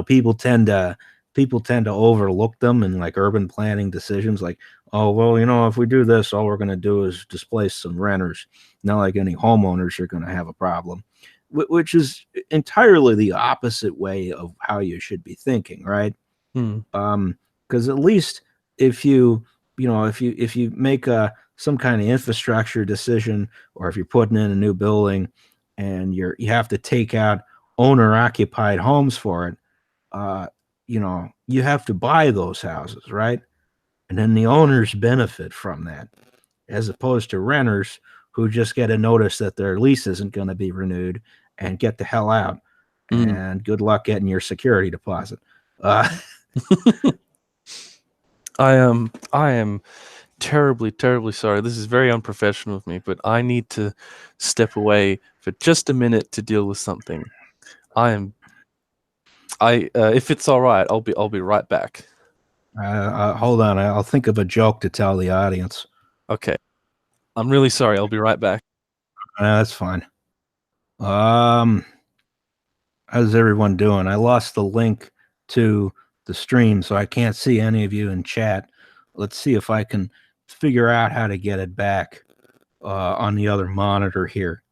people tend to overlook them in like urban planning decisions. Like, oh well, if we do this, all we're going to do is displace some renters. Not like any homeowners are going to have a problem, which is entirely the opposite way of how you should be thinking, right? Because at least if you make some kind of infrastructure decision, or if you're putting in a new building and you have to take out owner occupied homes for it, you have to buy those houses, right? And then the owners benefit from that, as opposed to renters who just get a notice that their lease isn't going to be renewed and get the hell out. And good luck getting your security deposit. I am terribly, terribly sorry. This is very unprofessional of me, but I need to step away for just a minute to deal with something. If it's all right, I'll be right back. Hold on, I'll think of a joke to tell the audience. Okay. I'm really sorry. I'll be right back. That's fine. How's everyone doing? I lost the link to the stream, so I can't see any of you in chat. Let's see if I can figure out how to get it back on the other monitor here.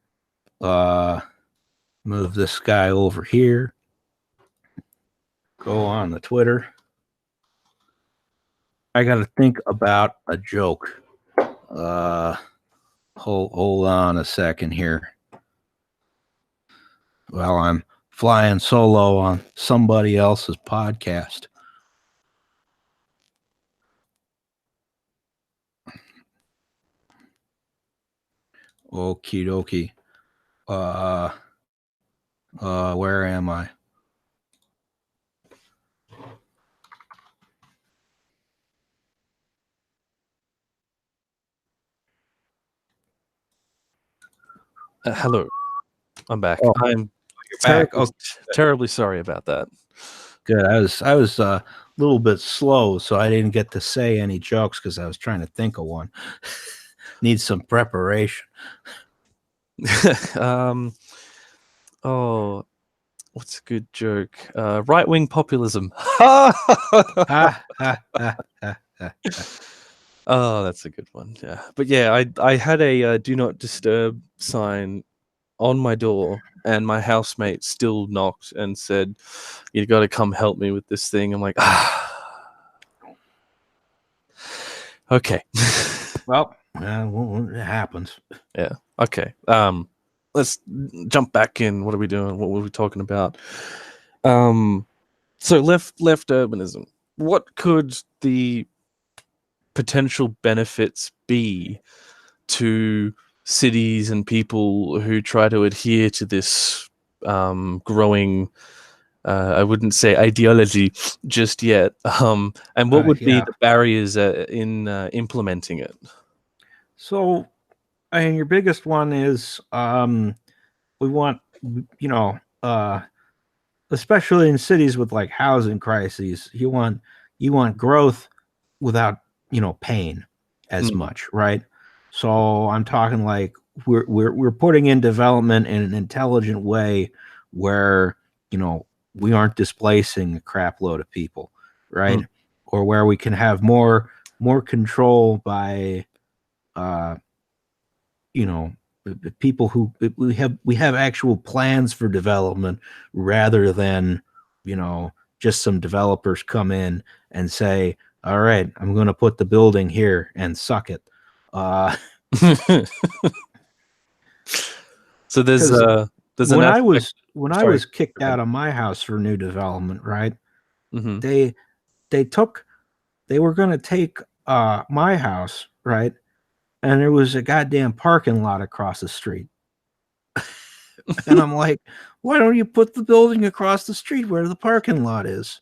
Move this guy over here. Go on the Twitter. I got to think about a joke. Hold on a second here. Well, I'm flying solo on somebody else's podcast. Okie dokie. Where am I? Hello. I'm back. Oh, I'm back. terribly sorry about that. Good. I was a little bit slow, so I didn't get to say any jokes because I was trying to think of one. Need some preparation. Oh, what's a good joke? Right-wing populism. Oh, that's a good one. Yeah, but yeah, I had a do not disturb sign on my door, and my housemate still knocked and said, "You got to come help me with this thing." I'm like, okay. Well, it happens. Yeah. Okay. Let's jump back in. What are we doing? What were we talking about? So left urbanism. What could the potential benefits be to cities and people who try to adhere to this growing, I wouldn't say ideology just yet, and what would be the barriers in implementing it? So, I mean, your biggest one is we want, especially in cities with like housing crises, you want growth without pain as much, right? So I'm talking like we're putting in development in an intelligent way where we aren't displacing a crap load of people, right? Or where we can have more control by people who we have actual plans for development rather than just some developers come in and say, all right, I'm going to put the building here and suck it. So there's when I was kicked out of my house for new development, right? They were going to take my house, right? And there was a goddamn parking lot across the street. And I'm like, why don't you put the building across the street where the parking lot is?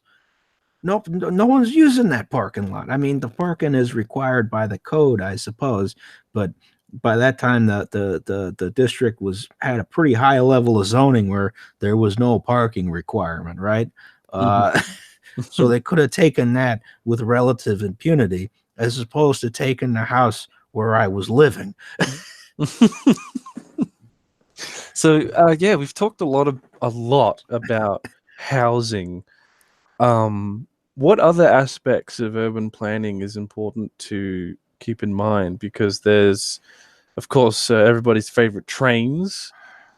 Nope, no one's using that parking lot. I mean, the parking is required by the code, I suppose, but by that time the district had a pretty high level of zoning where there was no parking requirement, right? So they could have taken that with relative impunity as opposed to taking the house where I was living. So yeah, we've talked a lot about housing. What other aspects of urban planning is important to keep in mind? Because there's, of course, everybody's favorite trains.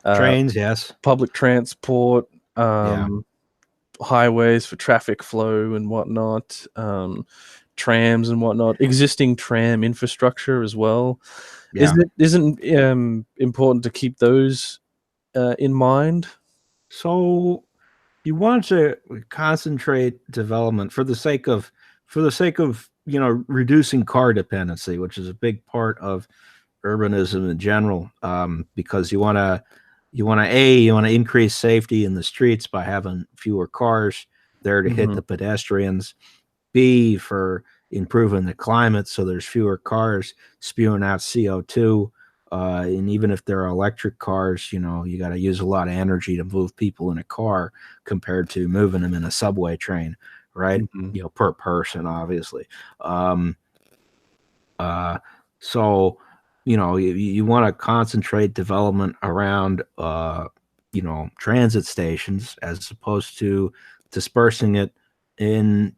Trains, yes. Public transport, highways for traffic flow and whatnot, trams and whatnot, existing tram infrastructure as well. Yeah. Isn't important to keep those in mind? So you want to concentrate development for the sake of reducing car dependency, which is a big part of urbanism in general, because you want to increase safety in the streets by having fewer cars there to hit the pedestrians. B, for improving the climate, so there's fewer cars spewing out CO2. And even if they're electric cars, you got to use a lot of energy to move people in a car compared to moving them in a subway train, right? Mhm. Per person, obviously. So, you want to concentrate development around, transit stations as opposed to dispersing it in,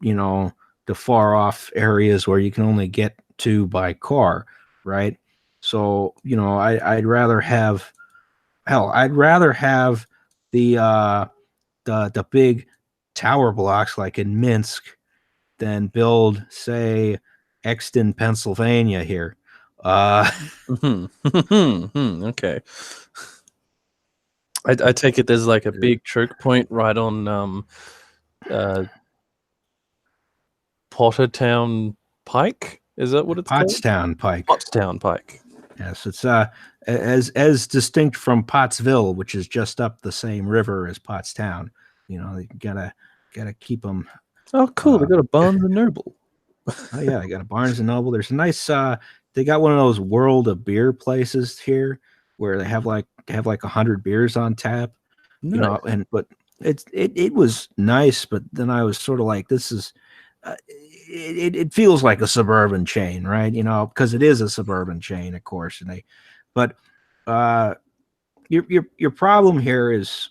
the far off areas where you can only get to by car, right? So, I'd rather have, I'd rather have the big tower blocks like in Minsk than build, say, Exton, Pennsylvania here. Uh, Okay. I take it there's like a big choke point right on uh, Pottertown Pike. Is that what it's called? Pottstown Pike. Pottstown Pike. Yes, it's as distinct from Pottsville, which is just up the same river as Pottstown. You gotta keep them. Oh, cool! They got a Barnes and Noble. Oh yeah, they got a Barnes and Noble. There's a nice. They got one of those World of Beer places here where they have like 100 beers on tap. Nice. But it was nice, but then I was sort of like, this is. It feels like a suburban chain, right? Because it is a suburban chain, of course. But your problem here is,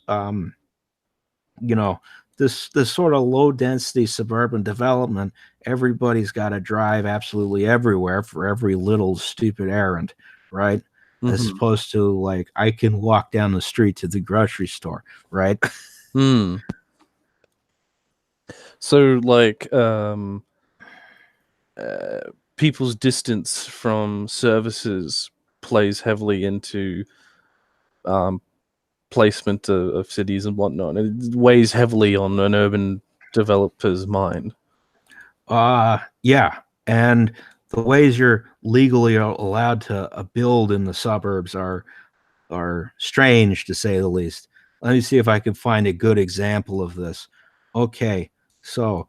this sort of low density suburban development. Everybody's got to drive absolutely everywhere for every little stupid errand, right? As opposed to like, I can walk down the street to the grocery store, right? So like people's distance from services plays heavily into placement of cities and whatnot. It weighs heavily on an urban developer's mind. Yeah, and the ways you're legally allowed to build in the suburbs are strange, to say the least. Let me see if I can find a good example of this. Okay, so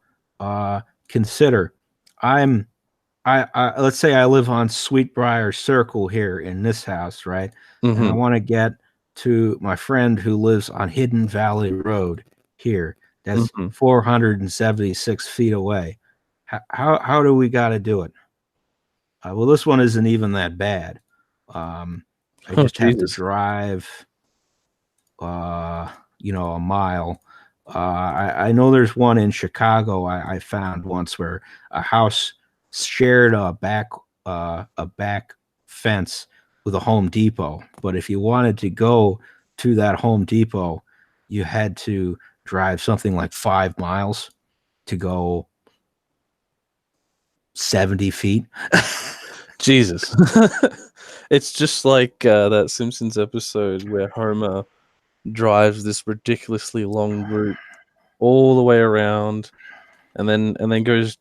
consider I let's say I live on Sweetbriar Circle here in this house, right? And I want to get to my friend who lives on Hidden Valley Road here. That's 476 feet away. How do we got to do it? Well, this one isn't even that bad. I just have to drive, a mile. I know there's one in Chicago I found once where a house shared a back fence with a Home Depot. But if you wanted to go to that Home Depot, you had to drive something like 5 miles to go 70 feet. Jesus. It's just like that Simpsons episode where Homer drives this ridiculously long route all the way around and then goes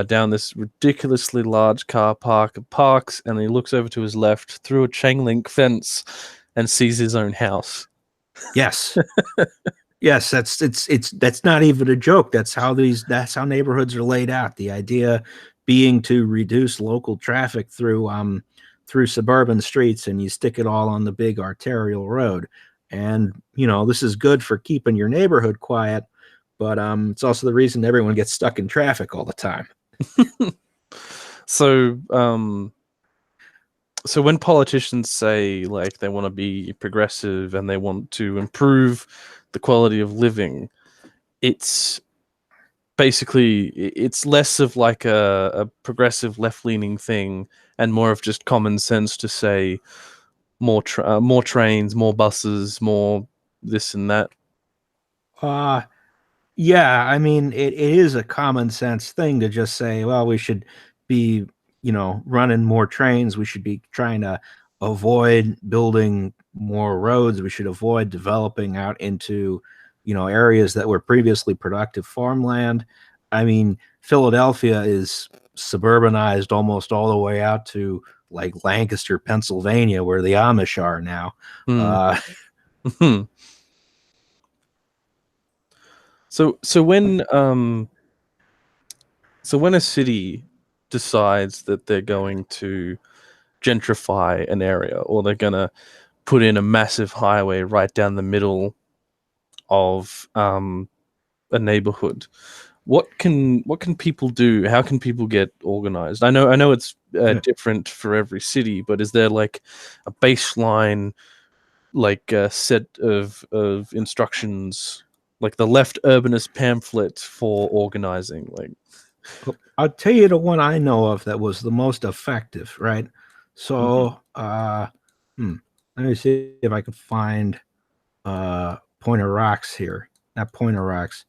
down this ridiculously large car park, parks, and he looks over to his left through a chain link fence and sees his own house. Yes. Yes, that's not even a joke. That's how neighborhoods are laid out. The idea being to reduce local traffic through suburban streets, and you stick it all on the big arterial road. And this is good for keeping your neighborhood quiet, but it's also the reason everyone gets stuck in traffic all the time. So so when politicians say like they want to be progressive and they want to improve the quality of living, it's basically it's less of like a progressive left-leaning thing and more of just common sense to say more trains, more buses, more this and that. Yeah, I mean, it is a common sense thing to just say, well, we should be, running more trains. We should be trying to avoid building more roads. We should avoid developing out into, areas that were previously productive farmland. I mean, Philadelphia is suburbanized almost all the way out to like Lancaster, Pennsylvania, where the Amish are now. So when a city decides that they're going to gentrify an area, or they're going to put in a massive highway right down the middle of a neighborhood, what can people do? How can people get organized? I know it's different for every city, but is there like a baseline, like a set of instructions, like the Left Urbanism pamphlet for organizing? Like, I'll tell you the one I know of that was the most effective, right? So, let me see if I can find Pointer Rocks here. Not Pointer Rocks,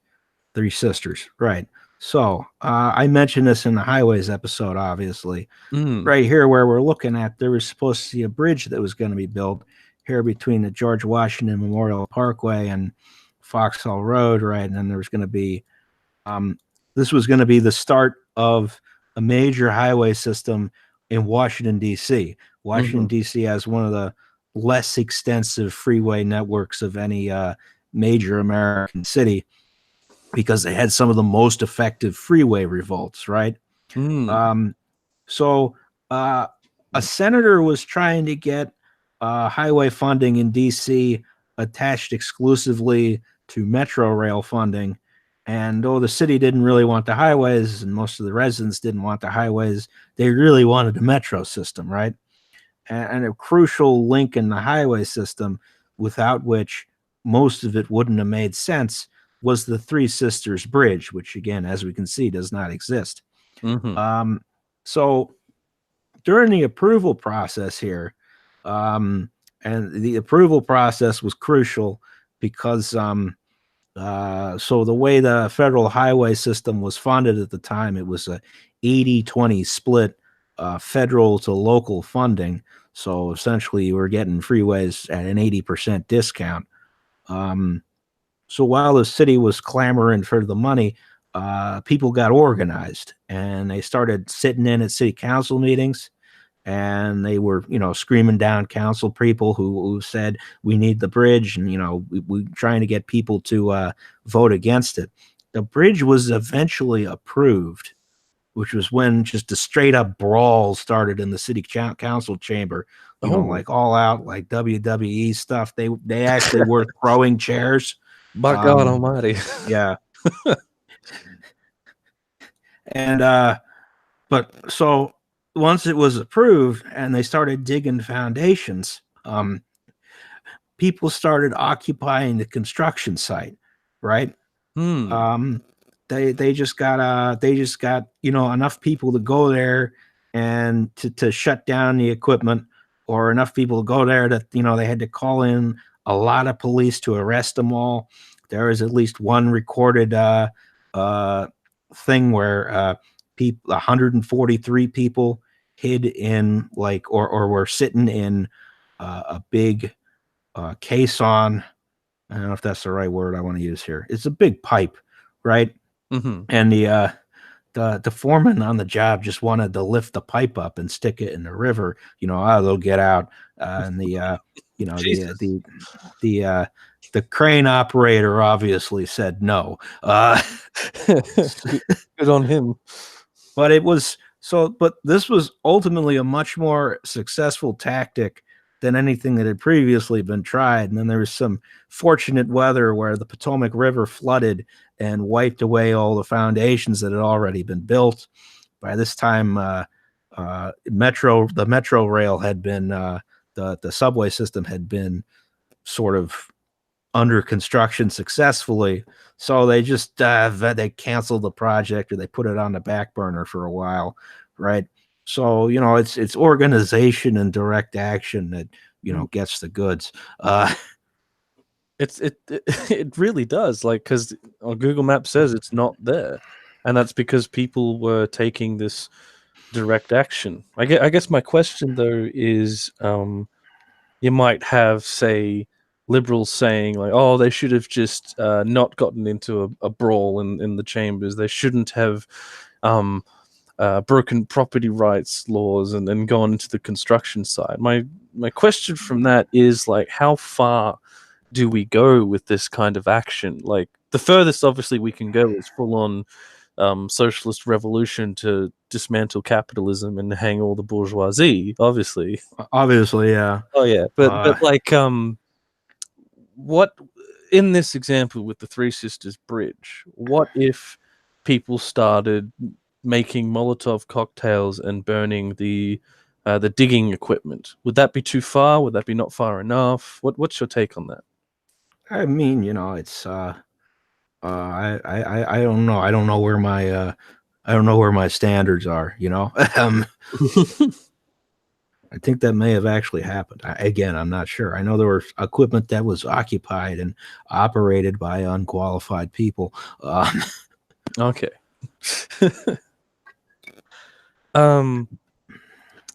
Three Sisters, right? So, I mentioned this in the highways episode, obviously. Right here, where we're looking at, there was supposed to be a bridge that was going to be built here between the George Washington Memorial Parkway and Foxhall Road, right? And then there was going to be this was going to be the start of a major highway system in Washington, D.C. Washington, D.C. has one of the less extensive freeway networks of any major American city because they had some of the most effective freeway revolts, right? So a senator was trying to get highway funding in D.C. attached exclusively to Metro rail funding. And though the city didn't really want the highways and most of the residents didn't want the highways, they really wanted the metro system, right? And a crucial link in the highway system, without which most of it wouldn't have made sense, was the Three Sisters Bridge, which, again, as we can see, does not exist. So during the approval process here, and the approval process was crucial because so the way the federal highway system was funded at the time, it was a 80-20 split, federal to local funding. So essentially you were getting freeways at an 80% discount. So while the city was clamoring for the money, people got organized and they started sitting in at city council meetings. And they were, screaming down council people who said, we need the bridge. And, we trying to get people to vote against it. The bridge was eventually approved, which was when just a straight up brawl started in the city council chamber, like all out, like WWE stuff. They actually were throwing chairs. By God Almighty. Yeah. And, but so once it was approved and they started digging foundations, people started occupying the construction site, right? They just got enough people to go there and to shut down the equipment, or enough people to go there that they had to call in a lot of police to arrest them all. There is at least one recorded thing where 143 people hid in or were sitting in a big caisson. I don't know if that's the right word I want to use here. It's a big pipe, right? And the foreman on the job just wanted to lift the pipe up and stick it in the river. They'll get out. And the crane operator obviously said no. Good on him. But this was ultimately a much more successful tactic than anything that had previously been tried. And then there was some fortunate weather where the Potomac River flooded and wiped away all the foundations that had already been built. By this time, the Metro rail had been, the subway system had been sort of under construction successfully. So they just they canceled the project, or they put it on the back burner for a while, right? So it's organization and direct action that gets the goods. It really does, because Google Maps says it's not there, and that's because people were taking this direct action. I guess my question though is, you might have, say, liberals saying like, oh, they should have just not gotten into a brawl in the chambers. They shouldn't have broken property rights laws and then gone into the construction side. My question from that is, like, how far do we go with this kind of action? Like, the furthest obviously we can go is full on socialist revolution to dismantle capitalism and hang all the bourgeoisie, obviously. Obviously, yeah. Oh yeah, but like what in this example with the Three Sisters Bridge, what if people started making Molotov cocktails and burning the digging equipment? Would that be too far? Would that be not far enough? What's your take on that? I mean, it's I don't know. I don't know where my standards are, I think that may have actually happened. Again, I'm not sure. I know there was equipment that was occupied and operated by unqualified people. Okay.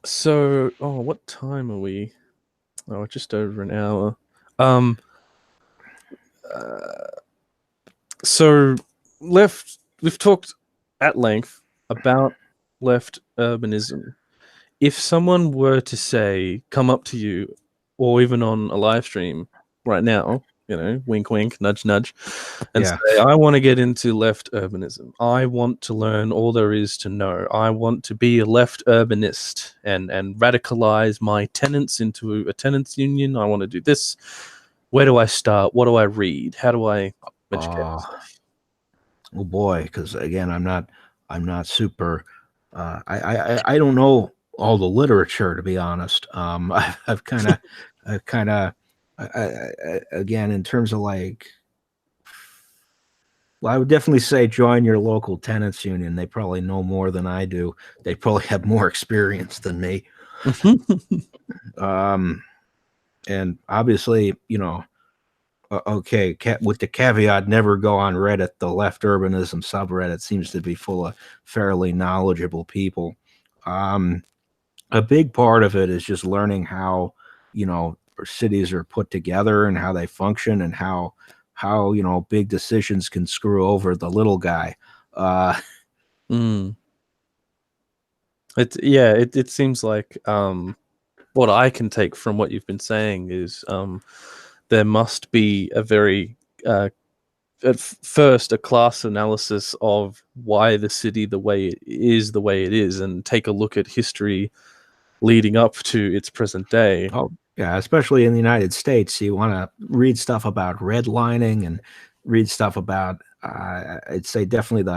So, what time are we? Oh, just over an hour. So we've talked at length about left urbanism. If someone were to say, come up to you, or even on a live stream right now, wink, wink, nudge, nudge, and Yeah. say, I want to get into left urbanism. I want to learn all there is to know. I want to be a left urbanist and radicalize my tenants into a tenants union. I want to do this. Where do I start? What do I read? How do I educate myself? Oh boy, because again, I'm not super. I don't know all the literature, to be honest. I've kind of, again, in terms of like, well, I would definitely say join your local tenants union. They probably know more than I do. They probably have more experience than me. And obviously, okay, with the caveat, never go on Reddit. The Left Urbanism subreddit seems to be full of fairly knowledgeable people. A big part of it is just learning how, cities are put together and how they function and how big decisions can screw over the little guy. It seems like what I can take from what you've been saying is there must be a very at first a class analysis of why the city the way it is, and take a look at history leading up to its present day. Oh, yeah, especially in the United States, you want to read stuff about redlining and read stuff about, I'd say definitely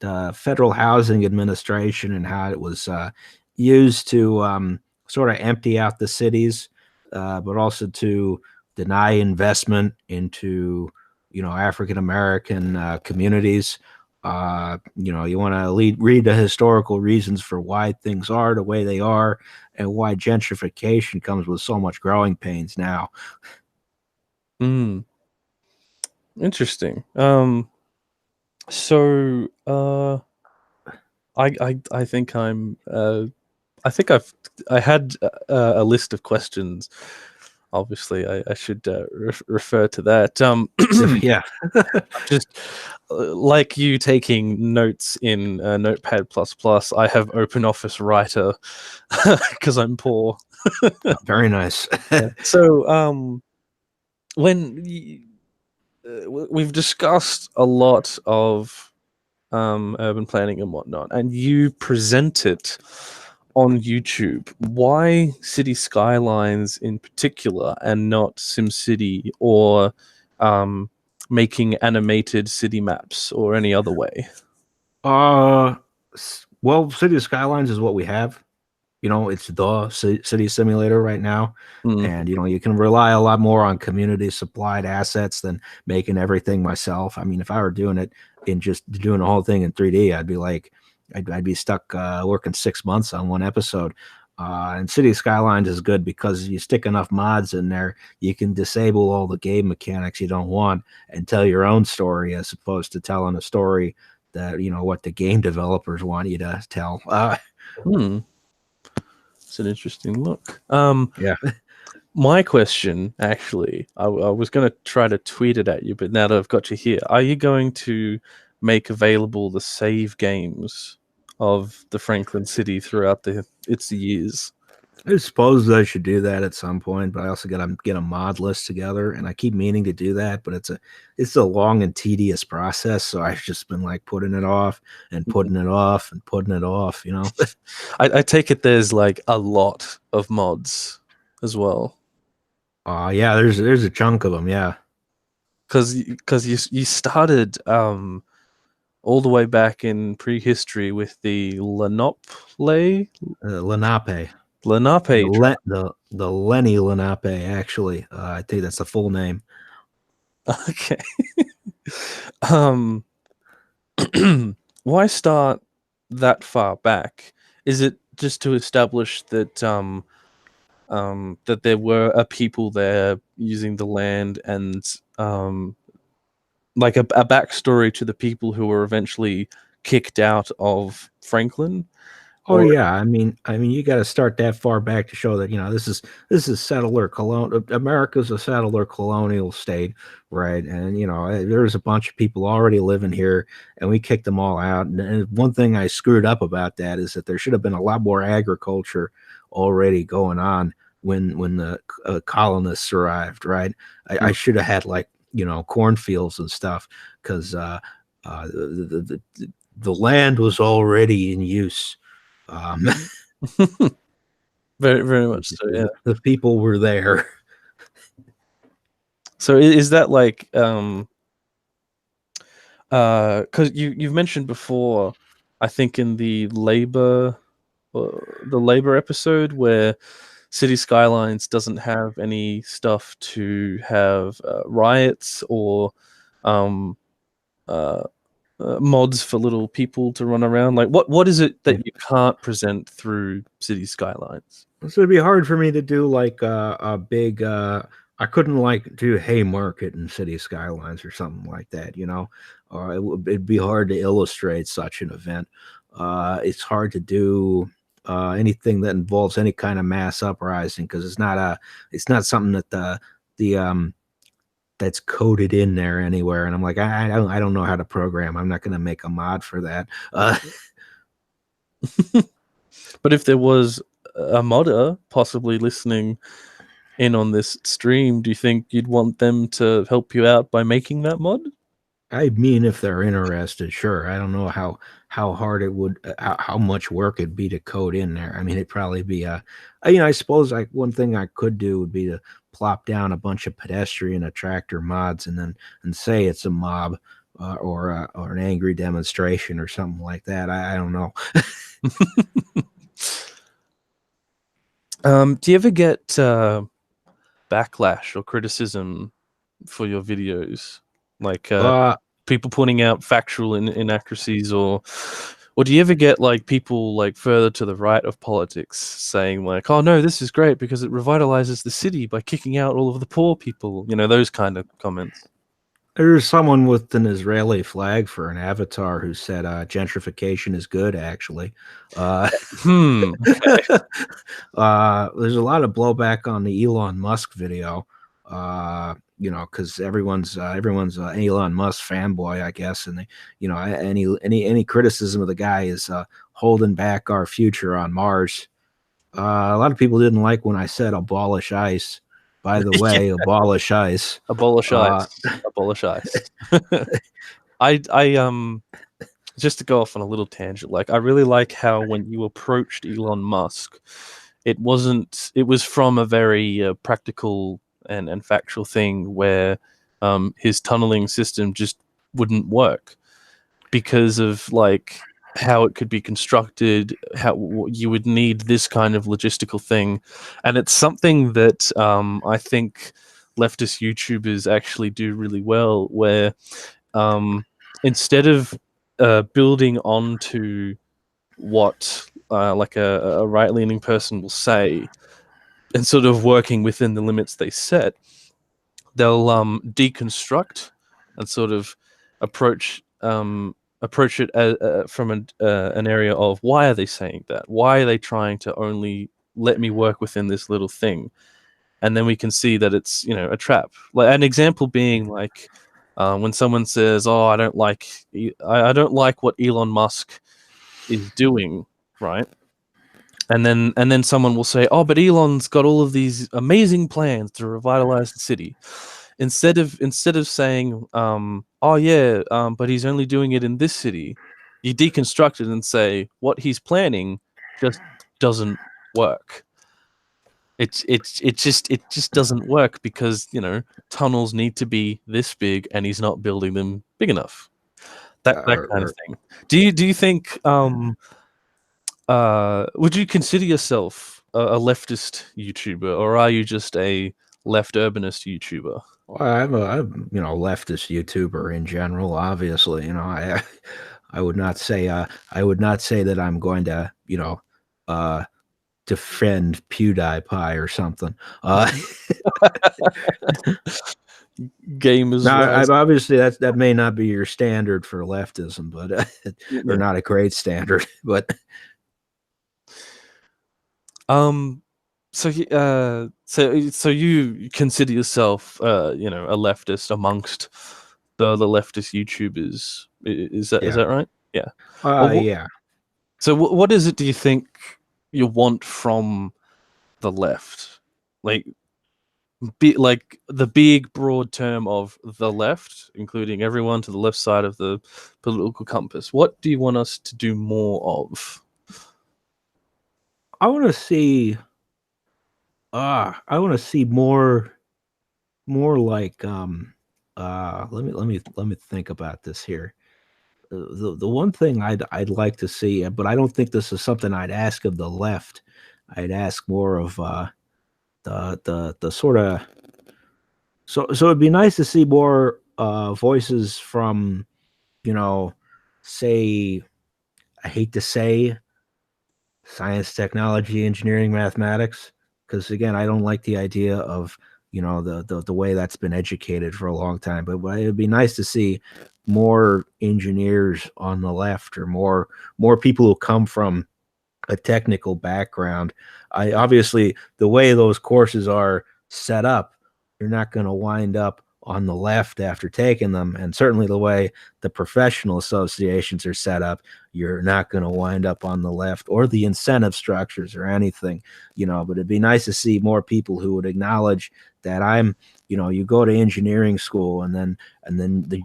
the Federal Housing Administration and how it was used to sort of empty out the cities, but also to deny investment into, African American communities. You want to read the historical reasons for why things are the way they are and why gentrification comes with so much growing pains now. Interesting. So I think I had a list of questions. Obviously, I should refer to that. Yeah. Just like you taking notes in Notepad++, I have OpenOffice Writer because I'm poor. Very nice. So when we've discussed a lot of urban planning and whatnot, and you present it on YouTube. Why City Skylines in particular, and not SimCity or making animated city maps or any other way? Well, City Skylines is what we have. It's the city simulator right now. And, you can rely a lot more on community supplied assets than making everything myself. I mean, if I were doing it in just doing the whole thing in 3D, I'd be stuck working 6 months on one episode. And City Skylines is good because you stick enough mods in there, you can disable all the game mechanics you don't want and tell your own story as opposed to telling a story that, what the game developers want you to tell. It's an interesting look. Yeah. My question, actually, I was going to try to tweet it at you, but now that I've got you here, are you going to make available the save games of the Franklin City throughout its years? I suppose I should do that at some point, but I also got to get a mod list together, and I keep meaning to do that, but it's a long and tedious process. So I've just been like putting it off and putting it off and putting it off. I take it there's like a lot of mods as well. Yeah, there's a chunk of them. Yeah, Because you started all the way back in prehistory with the Lenape Lenape, Lenape. the Lenny Lenape. Actually, I think that's the full name. Okay. um, why start that far back? Is it just to establish that that there were a people there using the land and like a backstory to the people who were eventually kicked out of Franklin? Oh Or yeah, I mean, you got to start that far back to show that this is settler colonial. America's a settler colonial state, right? And there's a bunch of people already living here, and we kicked them all out. And one thing I screwed up about that is that there should have been a lot more agriculture already going on when the colonists arrived, right? I should have had like cornfields and stuff because the land was already in use. very very much so, yeah. The people were there. So is that like because you've mentioned before, I think in the labor episode where City Skylines doesn't have any stuff to have riots or um, mods for little people to run around. Like, what is it that you can't present through City Skylines? So it'd be hard for me to do like a big. I couldn't like do Haymarket in City Skylines or something like that, or it'd be hard to illustrate such an event. It's hard to do anything that involves any kind of mass uprising because it's not something that the that's coded in there anywhere. And I'm like, I don't know how to program. I'm not going to make a mod for that. But if there was a modder possibly listening in on this stream, do you think you'd want them to help you out by making that mod? I mean, if they're interested, sure. I don't know how hard it would, how much work it'd be to code in there. I mean, it'd probably be I suppose like one thing I could do would be to plop down a bunch of pedestrian attractor mods and say it's a mob or an angry demonstration or something like that. I don't know. Do you ever get backlash or criticism for your videos, like people pointing out factual inaccuracies, or do you ever get like people like further to the right of politics saying like, oh no, this is great because it revitalizes the city by kicking out all of the poor people, those kind of comments? There's someone with an Israeli flag for an avatar who said gentrification is good, actually. Okay. There's a lot of blowback on the Elon Musk video, because everyone's an Elon Musk fanboy, I guess, and any criticism of the guy is holding back our future on Mars. A lot of people didn't like when I said abolish ICE. By the way, Yeah. abolish ICE. Abolish ICE. Abolish ICE. I just to go off on a little tangent, like I really like how when you approached Elon Musk, it was from a very practical and factual thing where his tunneling system just wouldn't work because of like how it could be constructed, how you would need this kind of logistical thing. And it's something that I think leftist YouTubers actually do really well, where instead of building onto what like a right-leaning person will say and sort of working within the limits they set, they'll deconstruct and sort of approach it from an area of why are they saying that? Why are they trying to only let me work within this little thing? And then we can see that it's a trap. Like an example being like when someone says, "Oh, I don't like what Elon Musk is doing," right? And then someone will say, "Oh, but Elon's got all of these amazing plans to revitalize the city." Instead of saying, "Oh yeah, but he's only doing it in this city," you deconstruct it and say what he's planning just doesn't work. It just doesn't work because tunnels need to be this big, and he's not building them big enough. That kind of Or, thing. Do you think would you consider yourself a leftist YouTuber, or are you just a left urbanist YouTuber? I'm leftist YouTuber in general. Obviously, I would not say that I'm going to uh, defend PewDiePie or something. Gamers Now, rise. obviously that may not be your standard for leftism, but or Yeah. not a great standard. But Um. So you consider yourself, a leftist amongst the leftist YouTubers? Is yeah, that right? Yeah. Well, yeah. so what is it? Do you think you want from the left? Like, like the big broad term of the left, including everyone to the left side of the political compass. What do you want us to do more of? I want to see. I want to see more like let me think about this here. The one thing I'd like to see, but I don't think this is something I'd ask of the left. I'd ask more of the sort of so it'd be nice to see more voices from you know say I hate to say science, technology, engineering, mathematics, because again, I don't like the idea of the way that's been educated for a long time. But it'd be nice to see more engineers on the left, or more people who come from a technical background. I obviously the way those courses are set up, you're not going to wind up on the left after taking them, and certainly the way the professional associations are set up, you're not going to wind up on the left, or the incentive structures or anything. But it'd be nice to see more people who would acknowledge that you go to engineering school, and then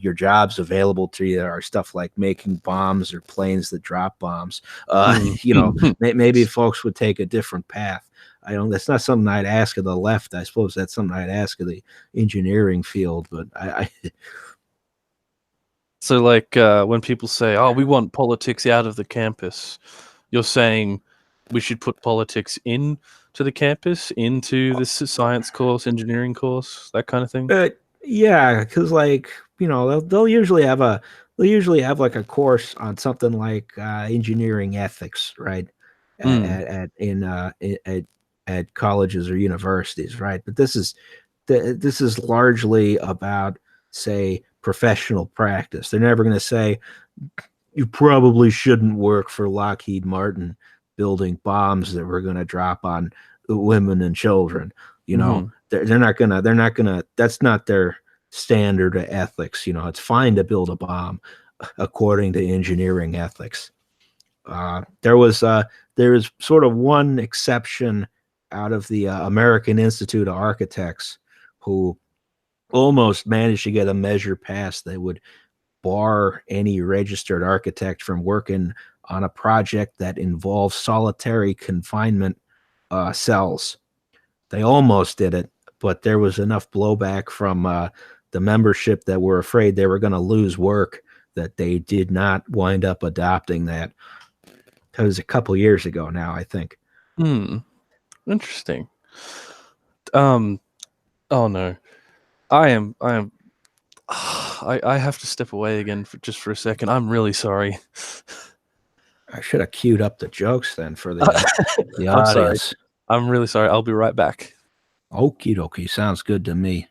your jobs available to you are stuff like making bombs or planes that drop bombs. Mm. Maybe folks would take a different path. I don't. That's not something I'd ask of the left. I suppose that's something I'd ask of the engineering field. But So, like, when people say, "Oh, we want politics out of the campus," you're saying we should put politics in to the campus, into this science course, engineering course, that kind of thing. yeah, because they'll usually have like a course on something like engineering ethics, right? At Mm. at, at in at colleges or universities, right? But this is largely about, say, professional practice. They're never going to say you probably shouldn't work for Lockheed Martin building bombs that we're going to drop on women and children. Hmm. They're not gonna. That's not their standard of ethics. It's fine to build a bomb according to engineering ethics. There is sort of one exception out of the American Institute of Architects, who almost managed to get a measure passed that would bar any registered architect from working on a project that involves solitary confinement cells. They almost did it, but there was enough blowback from the membership that were afraid they were going to lose work that they did not wind up adopting that. That was a couple years ago now, I think. Hmm. Interesting. Um. Oh no. I am. I have to step away again just for a second. I'm really sorry. I should have queued up the jokes then for the I'm sorry. audience. I'm really sorry. I'll be right back. Okie dokie, sounds good to me.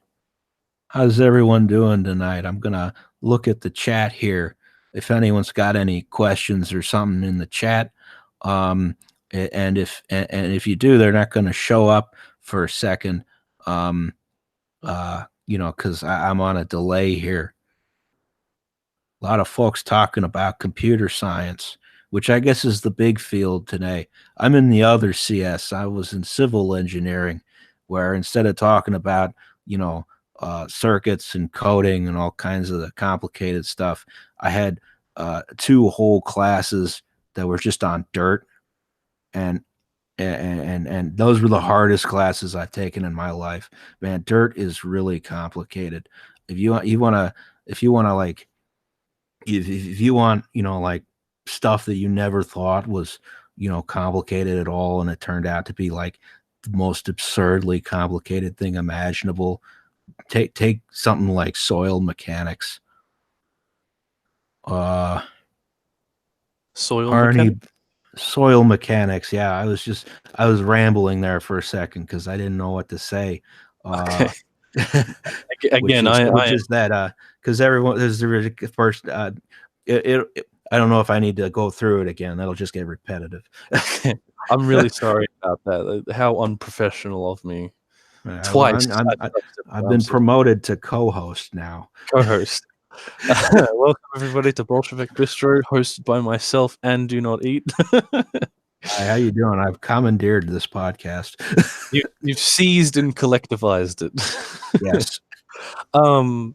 How's everyone doing tonight? I'm gonna look at the chat here. If anyone's got any questions or something in the chat, and if you do, they're not going to show up for a second, because I'm on a delay here. A lot of folks talking about computer science. which I guess is the big field today. I'm in the other CS. I was in civil engineering, where instead of talking about, circuits and coding and all kinds of the complicated stuff, I had two whole classes that were just on dirt, and and those were the hardest classes I've taken in my life. Man, dirt is really complicated. If you want to like if you want, like stuff that you never thought was, complicated at all, and it turned out to be like the most absurdly complicated thing imaginable, take something like soil mechanics. Soil Arnie, mechanics? soil mechanics. Yeah, I was rambling there for a second because I didn't know what to say. Okay. Which Again, is that because everyone there's the first I don't know if I need to go through it again. That'll just get repetitive. I'm really sorry about that. How unprofessional of me. Well, Twice. I've been promoted to co-host now. Co-host. Welcome everybody to Bolshevik Bistro, hosted by myself and Do Not Eat. Hi, how you doing? I've commandeered this podcast. You've seized and collectivized it. Yes.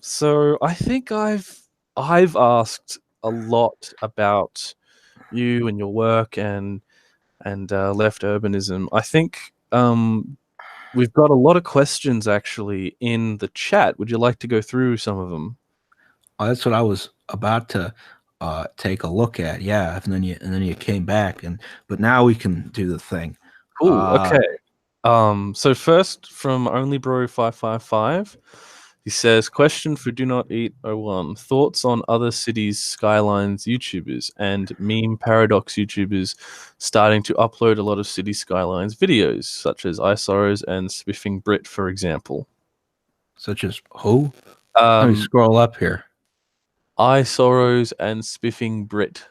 So I think I've asked a lot about you and your work and left urbanism. I think we've got a lot of questions actually in the chat. Would you like to go through some of them? Oh, that's what I was about to take a look at. Yeah, and then you came back, but now we can do the thing. Cool. Okay. So first from OnlyBro555, he says, question for Donoteat01. Thoughts on other Cities Skylines YouTubers and meme paradox YouTubers starting to upload a lot of Cities Skylines videos, such as iSorrows and Spiffing Brit, for example. Such as who? Let me scroll up here. iSorrows and Spiffing Brit.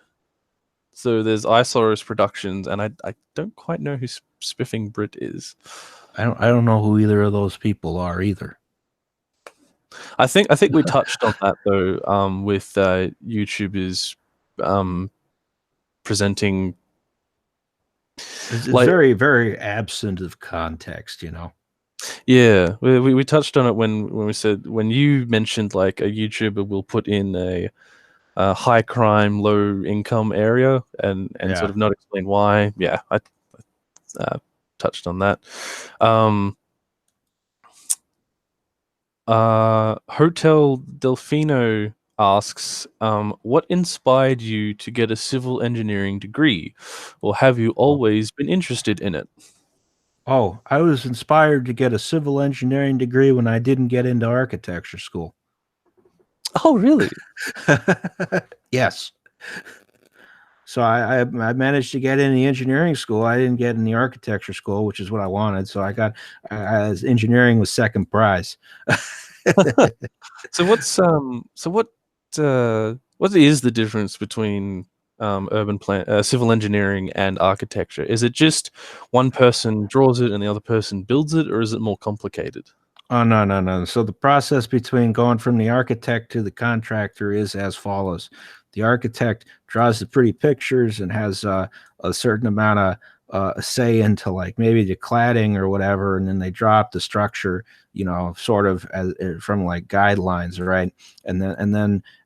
So there's iSorrows Productions, and I don't quite know who Spiffing Brit is. I don't know who either of those people are either. I think we touched on that though, with YouTubers presenting. It's very, very absent of context, Yeah, we touched on it when we said, when you mentioned like a YouTuber will put in a high crime, low income area and sort of not explain why. Yeah, I touched on that. Hotel Delfino asks, what inspired you to get a civil engineering degree, or have you always been interested in it? Oh, I was inspired to get a civil engineering degree when I didn't get into architecture school. Oh, really? Yes. So I managed to get in the engineering school. I didn't get in the architecture school, which is what I wanted. So I got engineering was second prize. So what is the difference between civil engineering and architecture? Is it just one person draws it and the other person builds it, or is it more complicated? Oh, no. So the process between going from the architect to the contractor is as follows. The architect draws the pretty pictures and has a certain amount of say into like maybe the cladding or whatever, and then they drop the structure, sort of from like guidelines, right?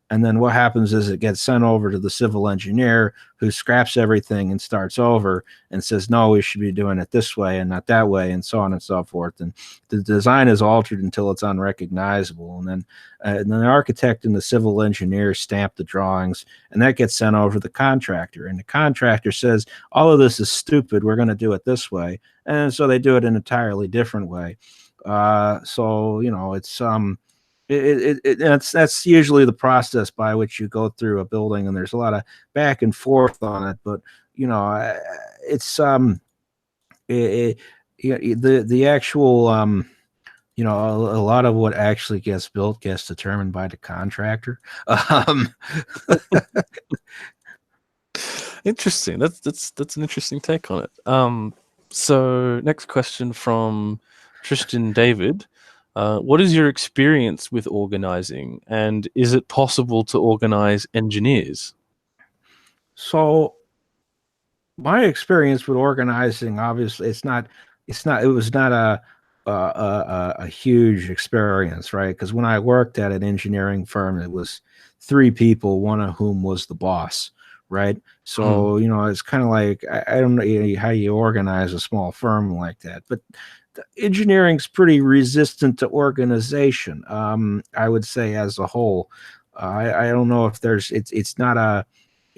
And then what happens is it gets sent over to the civil engineer, who scraps everything and starts over and says, no, we should be doing it this way and not that way, and so on and so forth. And the design is altered until it's unrecognizable. And then the architect and the civil engineer stamp the drawings, and that gets sent over to the contractor. And the contractor says, all of this is stupid. We're going to do it this way. And so they do it an entirely different way. So, it's that's usually the process by which you go through a building, and there's a lot of back and forth on it. But it's the actual a lot of what actually gets built gets determined by the contractor. Interesting. That's an interesting take on it. So next question from Tristan David. What is your experience with organizing, and is it possible to organize engineers? So My experience with organizing, obviously, it was not a huge experience, right? Because when I worked at an engineering firm, it was three people, one of whom was the boss, right? Hmm. So, it's kind of like, I don't know how you organize a small firm like that, but engineering's pretty resistant to organization. I would say as a whole. I don't know if it's not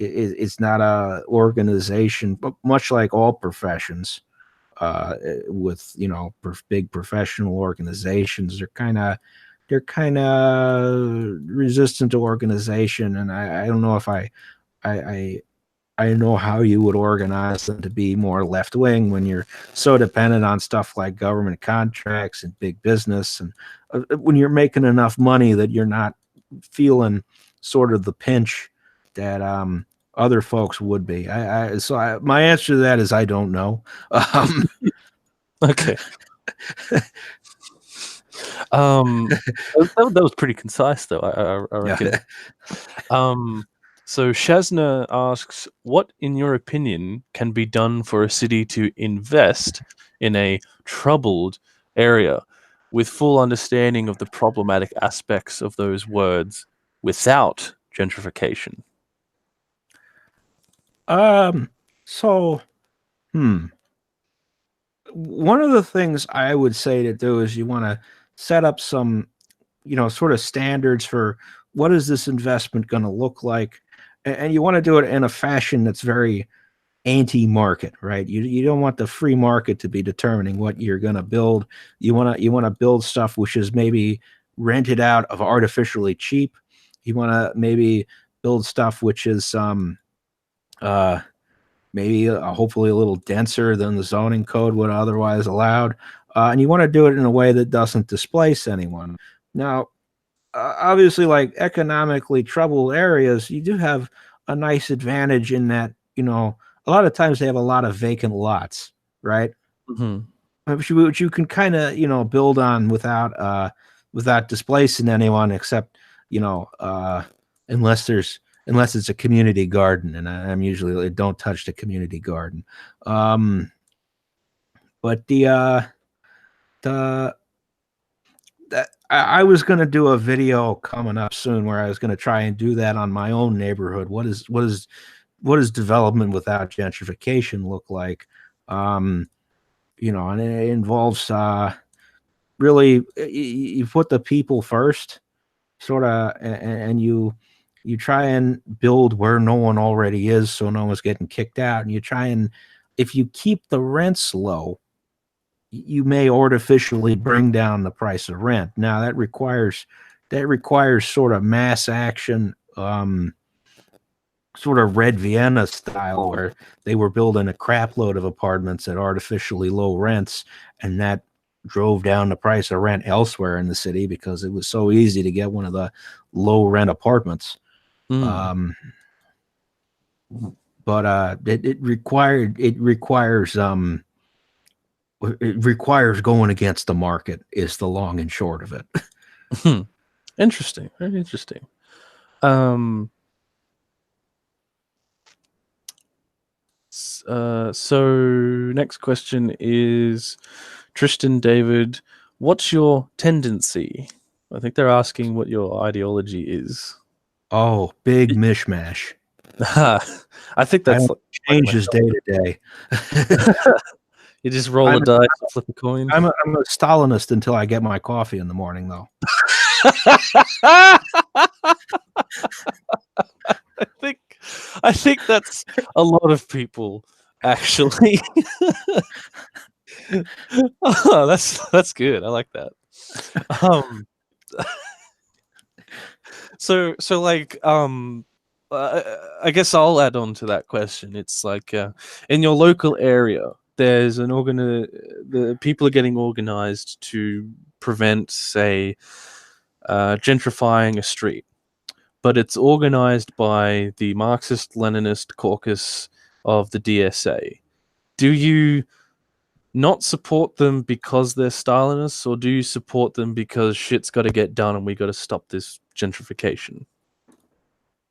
it's not a organization, but much like all professions, with big professional organizations, they're kind of resistant to organization, and I don't know if I I know how you would organize them to be more left wing when you're so dependent on stuff like government contracts and big business, and when you're making enough money that you're not feeling sort of the pinch that other folks would be. My answer to that is I don't know. Okay. That was pretty concise, though. I reckon. Yeah. So Shazna asks, what, in your opinion, can be done for a city to invest in a troubled area with full understanding of the problematic aspects of those words without gentrification? Um. So, one of the things I would say to do is you want to set up some, sort of standards for what is this investment going to look like, and you want to do it in a fashion that's very anti-market, right? You don't want the free market to be determining what you're going to build. You want to build stuff which is maybe rented out of artificially cheap. You want to maybe build stuff which is uh maybe hopefully a little denser than the zoning code would otherwise allowed, and you want to do it in a way that doesn't displace anyone. Now, obviously, like economically troubled areas, you do have a nice advantage in that a lot of times they have a lot of vacant lots, right? Hmm. Which you can kind of build on without displacing anyone, except you know uh, unless it's a community garden, and I'm usually like, don't touch the community garden. Um, but the I was going to do a video coming up soon where I was going to try and do that on my own neighborhood. What does development without gentrification look like? Um, and it involves really you put the people first, sort of, and you try and build where no one already is, so no one's getting kicked out, and you try and if you keep the rents low, you may artificially bring down the price of rent. Now that requires sort of mass action, sort of Red Vienna style, where they were building a crap load of apartments at artificially low rents, and that drove down the price of rent elsewhere in the city because it was so easy to get one of the low rent apartments. Mm. Um, but it requires going against the market is the long and short of it. Hmm. Interesting. Very interesting. Um, so next question is Tristan David, what's your tendency? I think they're asking what your ideology is. Oh, big mishmash. I think I that's don't like changes day to day. you just roll a I'm dice, flip a coin. I'm a Stalinist until I get my coffee in the morning, though. I think I think that's a lot of people actually. Oh, that's good. I like that. Um, so like I guess I'll add on to that question. It's like in your local area, there's the people are getting organized to prevent, say, gentrifying a street, but it's organized by the Marxist Leninist caucus of the DSA. Do you not support them because they're Stalinists, or do you support them because shit's got to get done and we got to stop this gentrification?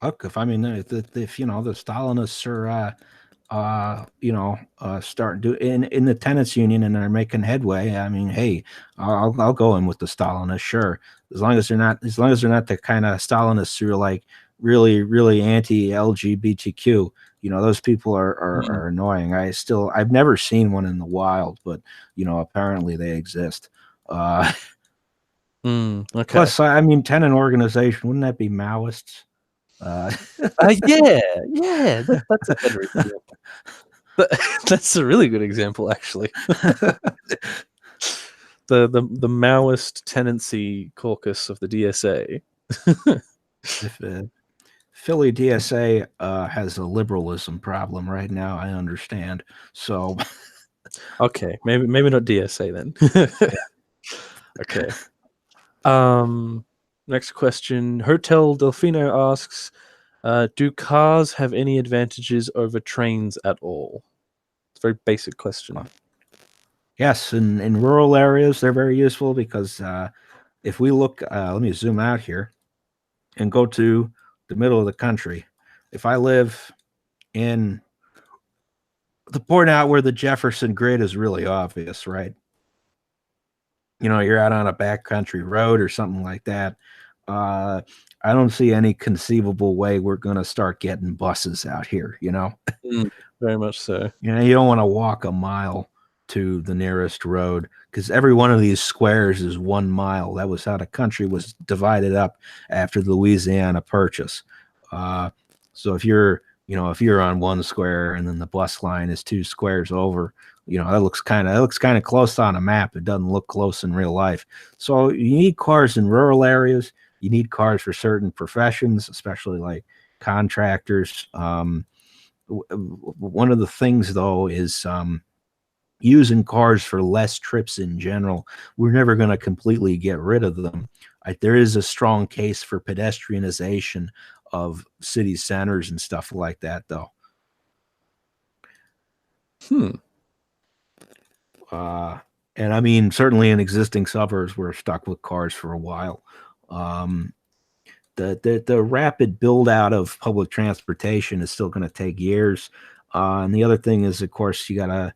Look, if I mean, if the Stalinists are start do in the tenants union and are making headway. I mean, hey, I'll go in with the Stalinists, sure, as long as they're not the kind of Stalinists who are like really anti LGBTQ. Those people are annoying. I've never seen one in the wild, but apparently they exist. Okay. Plus, I mean, tenant organization, wouldn't that be Maoists? Yeah, that's a better example. That's a really good example, actually. the Maoist tenancy caucus of the DSA. If Philly DSA has a liberalism problem right now, I understand. So, okay, maybe not DSA then. Okay. Next question. Hotel Delfino asks, do cars have any advantages over trains at all? It's a very basic question. yes, in rural areas, they're very useful because if we look, let me zoom out here and go to the middle of the country. If I live in the point out where the Jefferson grid is really obvious, right? You're out on a backcountry road or something like that. I don't see any conceivable way we're going to start getting buses out here, Very much so. You don't want to walk a mile to the nearest road because every one of these squares is 1 mile. That was how the country was divided up after the Louisiana Purchase. So if you're on one square and then the bus line is 2 squares over, that looks kind of close on a map. It doesn't look close in real life. So you need cars in rural areas. You need cars for certain professions, especially like contractors. One of the things, though, is using cars for less trips in general. We're never going to completely get rid of them. There is a strong case for pedestrianization of city centers and stuff like that, though. And I mean, certainly in existing suburbs, we're stuck with cars for a while. The rapid build out of public transportation is still going to take years. And the other thing is, of course, you got to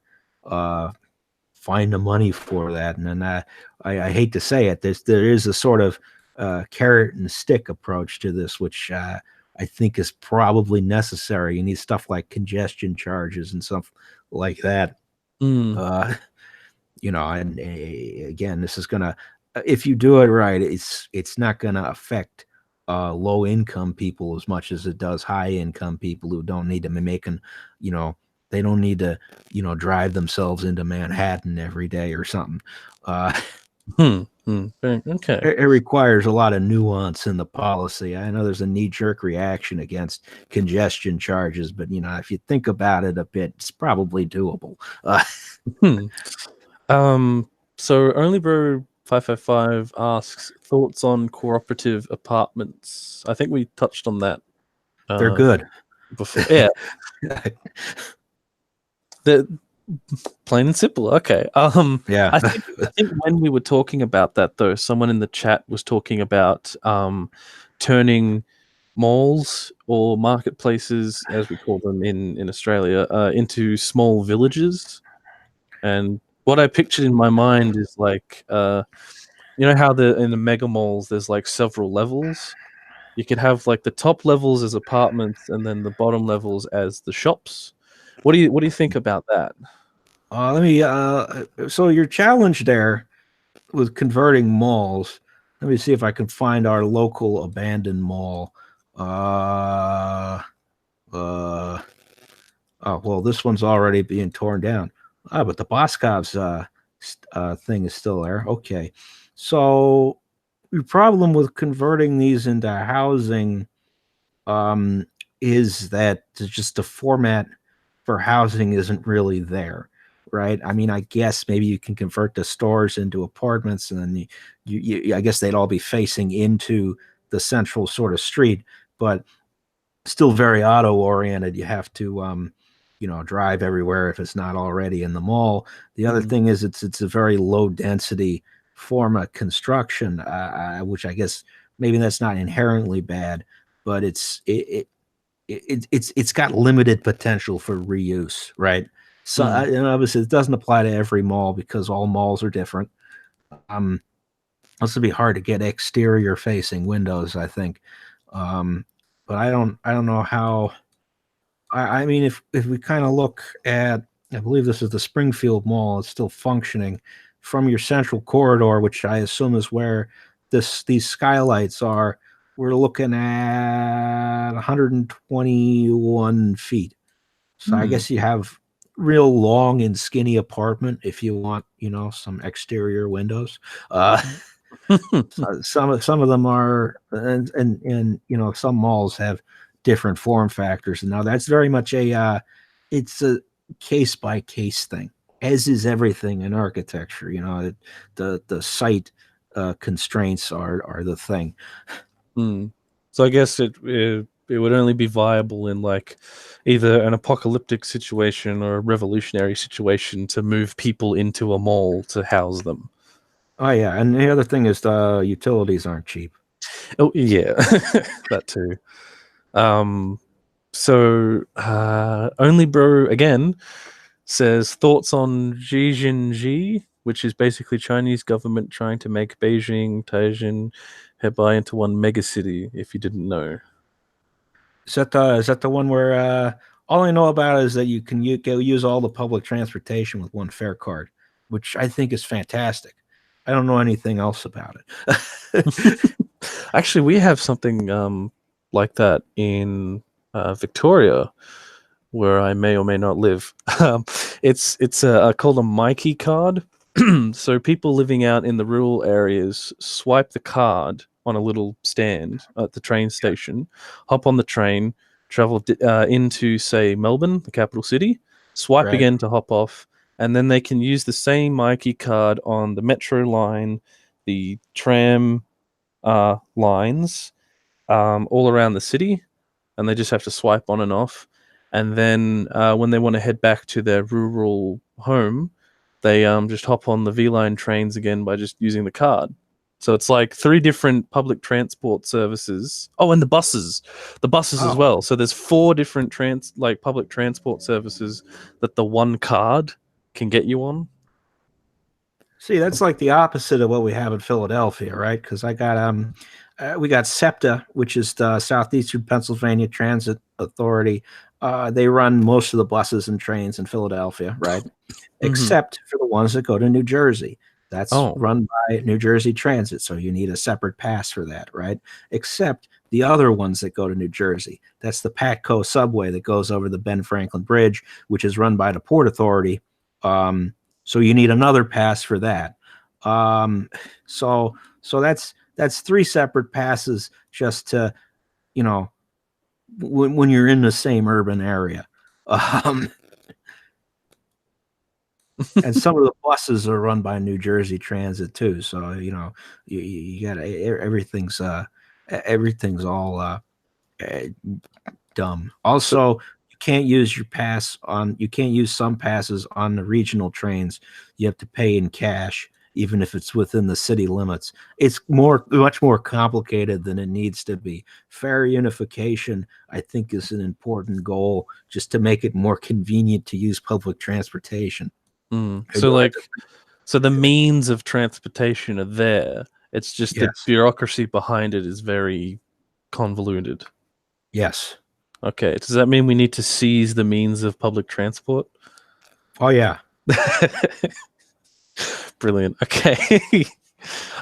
find the money for that. And then I hate to say it, there is a sort of carrot and stick approach to this, which I think is probably necessary. You need stuff like congestion charges and stuff like that. And again, this is gonna, if you do it right, it's not gonna affect low income people as much as it does high income people who don't need to be making, they don't need to, drive themselves into Manhattan every day or something. Okay. It requires a lot of nuance in the policy. I know there's a knee-jerk reaction against congestion charges, but if you think about it a bit, it's probably doable. So Onlybro 555 asks thoughts on cooperative apartments. I think we touched on that. They're good before. Yeah. They're plain and simple. Okay. Yeah. I think when we were talking about that, though, someone in the chat was talking about turning malls or marketplaces, as we call them in Australia, into small villages. And what I pictured in my mind is like, how in the mega malls there's like several levels. You could have like the top levels as apartments, and then the bottom levels as the shops. What do you think about that? So your challenge there with converting malls. Let me see if I can find our local abandoned mall. Oh, well, this one's already being torn down. But the Boscov's thing is still there. Okay. So the problem with converting these into housing is that just the format for housing isn't really there, right? I mean, I guess maybe you can convert the stores into apartments, and then I guess they'd all be facing into the central sort of street, but still very auto oriented. You have to drive everywhere if it's not already in the mall. The other thing is it's a very low density form of construction, which I guess maybe that's not inherently bad, but it it's got limited potential for reuse, right? So and obviously it doesn't apply to every mall because all malls are different. This would be hard to get exterior facing windows, I think. But I don't know how. I mean, if we kind of look at, I believe this is the Springfield Mall. It's still functioning from your central corridor, which I assume is where these skylights are. We're looking at 121 feet. So I guess you have real long and skinny apartment if you want, some exterior windows. Some of them are, and some malls have different form factors. And now that's very much it's a case by case thing, as is everything in architecture. The site constraints are the thing. So I guess it would only be viable in like either an apocalyptic situation or a revolutionary situation to move people into a mall to house them. Oh yeah, and the other thing is the utilities aren't cheap. Oh yeah, that too. So Only Bro again says thoughts on Xi Jinping, which is basically Chinese government trying to make Beijing, Tianjin, Hebei into one megacity. If you didn't know, is that the one where all I know about is that you can use all the public transportation with one fare card, which I think is fantastic. I don't know anything else about it. Actually, we have something like that in Victoria, where I may or may not live. It's called a Mikey card. So people living out in the rural areas swipe the card on a little stand at the train station, hop on the train, travel into, say, Melbourne, the capital city, swipe Right. again to hop off, and then they can use the same Mikey card on the metro line, the tram lines, all around the city, and they just have to swipe on and off. And then when they want to head back to their rural home, they just hop on the V-Line trains again by just using the card. So it's like 3 different public transport services. Oh, and the buses as well. So there's 4 different public transport services that the one card can get you on. See, that's like the opposite of what we have in Philadelphia, right? Because we got SEPTA, which is the Southeastern Pennsylvania Transit Authority. They run most of the buses and trains in Philadelphia, right? Except for the ones that go to New Jersey. That's run by New Jersey Transit, so you need a separate pass for that, right? Except the other ones that go to New Jersey. That's the Patco subway that goes over the Ben Franklin Bridge, which is run by the Port Authority. So you need another pass for that. So that's 3 separate passes just to, when you're in the same urban area. And some of the buses are run by New Jersey Transit too. So, you got everything's all dumb. Also, you can't use some passes on the regional trains. You have to pay in cash, even if it's within the city limits. It's much more complicated than it needs to be. Fare unification, I think, is an important goal, just to make it more convenient to use public transportation. So the means of transportation are there. It's just the bureaucracy behind it is very convoluted. Yes. Okay. Does that mean we need to seize the means of public transport? Oh yeah. Brilliant. Okay.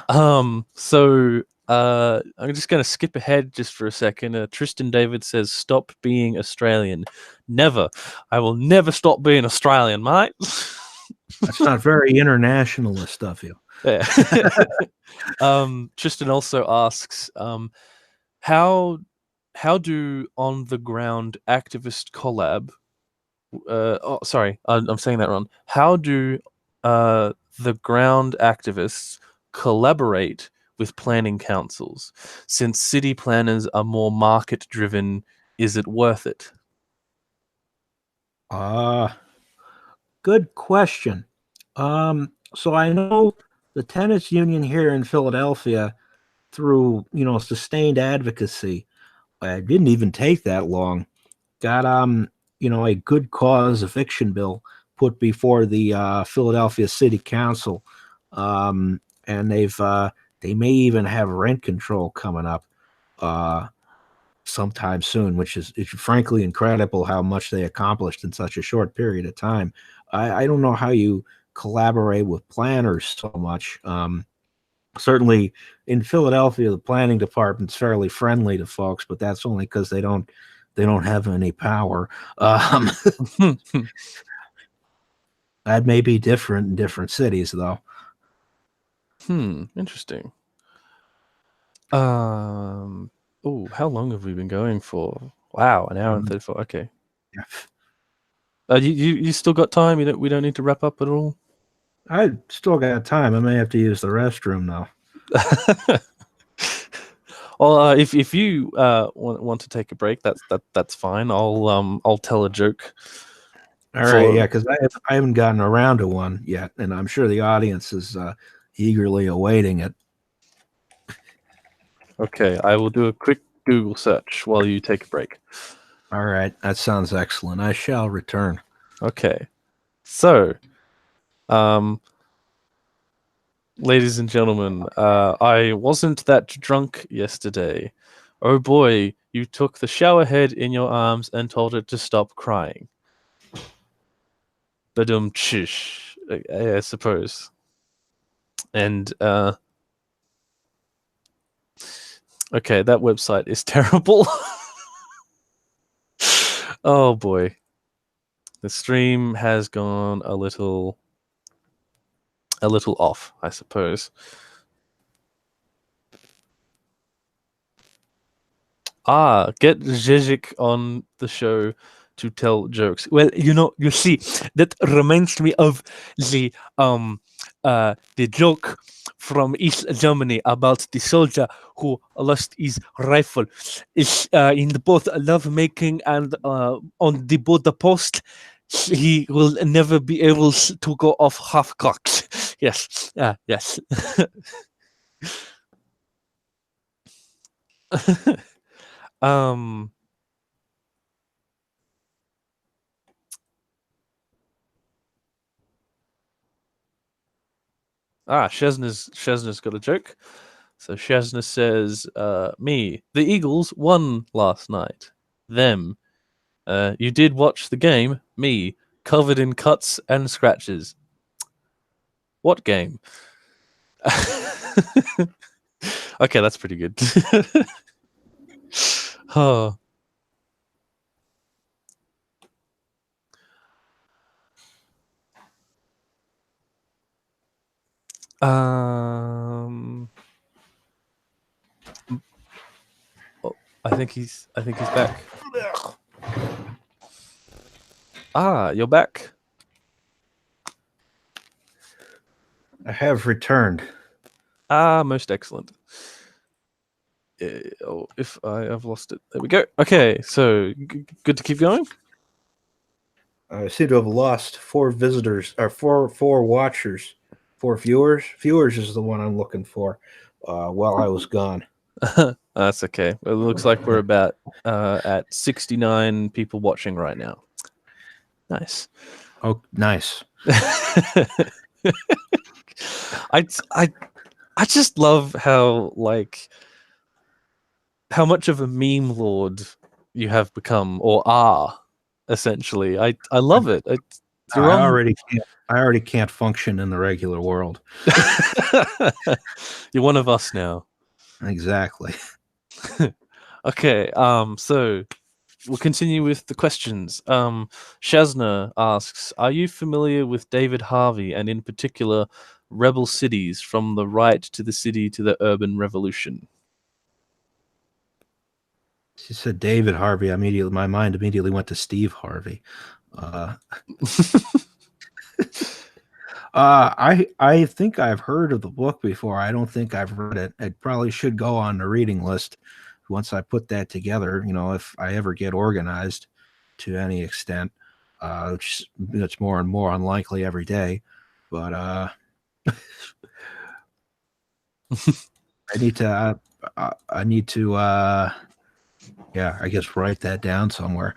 So I'm just going to skip ahead just for a second. Tristan David says, "Stop being Australian." Never. I will never stop being Australian, mate. That's not very internationalist of you. Yeah. Tristan also asks, how do on the ground activist collab? I'm saying that wrong. How do the ground activists collaborate with planning councils? Since city planners are more market driven, is it worth it? Good question. So I know the tenants union here in Philadelphia, through sustained advocacy, it didn't even take that long, got a good cause eviction bill put before the Philadelphia City Council, and they may even have rent control coming up sometime soon, which is frankly incredible how much they accomplished in such a short period of time. I don't know how you collaborate with planners so much. Certainly in Philadelphia, the planning department's fairly friendly to folks, but that's only because they don't have any power. That may be different in different cities, though. Interesting. Oh, how long have we been going for? Wow, an hour and 34. Okay. Yeah. You still got time? We don't need to wrap up at all. I still got time. I may have to use the restroom now. Well, if you want to take a break, that's fine. I'll tell a joke. All right, yeah, because I haven't gotten around to one yet, and I'm sure the audience is eagerly awaiting it. Okay, I will do a quick Google search while you take a break. All right, that sounds excellent. I shall return. Okay, so, ladies and gentlemen, I wasn't that drunk yesterday. Oh boy, you took the shower head in your arms and told it to stop crying. Badum chish, I suppose. And okay, that website is terrible. Oh boy. The stream has gone a little off, I suppose. Get Zizek on the show to tell jokes. Well, you see, that reminds me of the joke from East Germany about the soldier who lost his rifle. Is in both lovemaking and on the border post, he will never be able to go off half cocked. Yes, yes. Shesna's got a joke. So Shesna says, me, the Eagles won last night. Them, you did watch the game. Me, covered in cuts and scratches. What game? Okay, that's pretty good. Oh. Oh, I think he's back. You're back. I have returned. Most excellent. If I have lost it, there we go. Okay, so good to keep going. I seem to have lost 4 visitors, or four watchers, 4 viewers. Viewers is the one I'm looking for. While I was gone. That's okay. It looks like we're about at 69 people watching right now. Nice. Oh, nice. I just love how much of a meme lord you have become or are, essentially. I love it. I already can't function in the regular world. You're one of us now. Exactly. Okay, so we'll continue with the questions. Shazna asks, are you familiar with David Harvey and in particular rebel cities from the right to the city to the urban revolution? She said David Harvey. My mind immediately went to Steve Harvey. I think I've heard of the book before. I don't think I've read it. It probably should go on the reading list once I put that together. If I ever get organized to any extent, which it's more and more unlikely every day. But I need to Yeah, I guess write that down somewhere.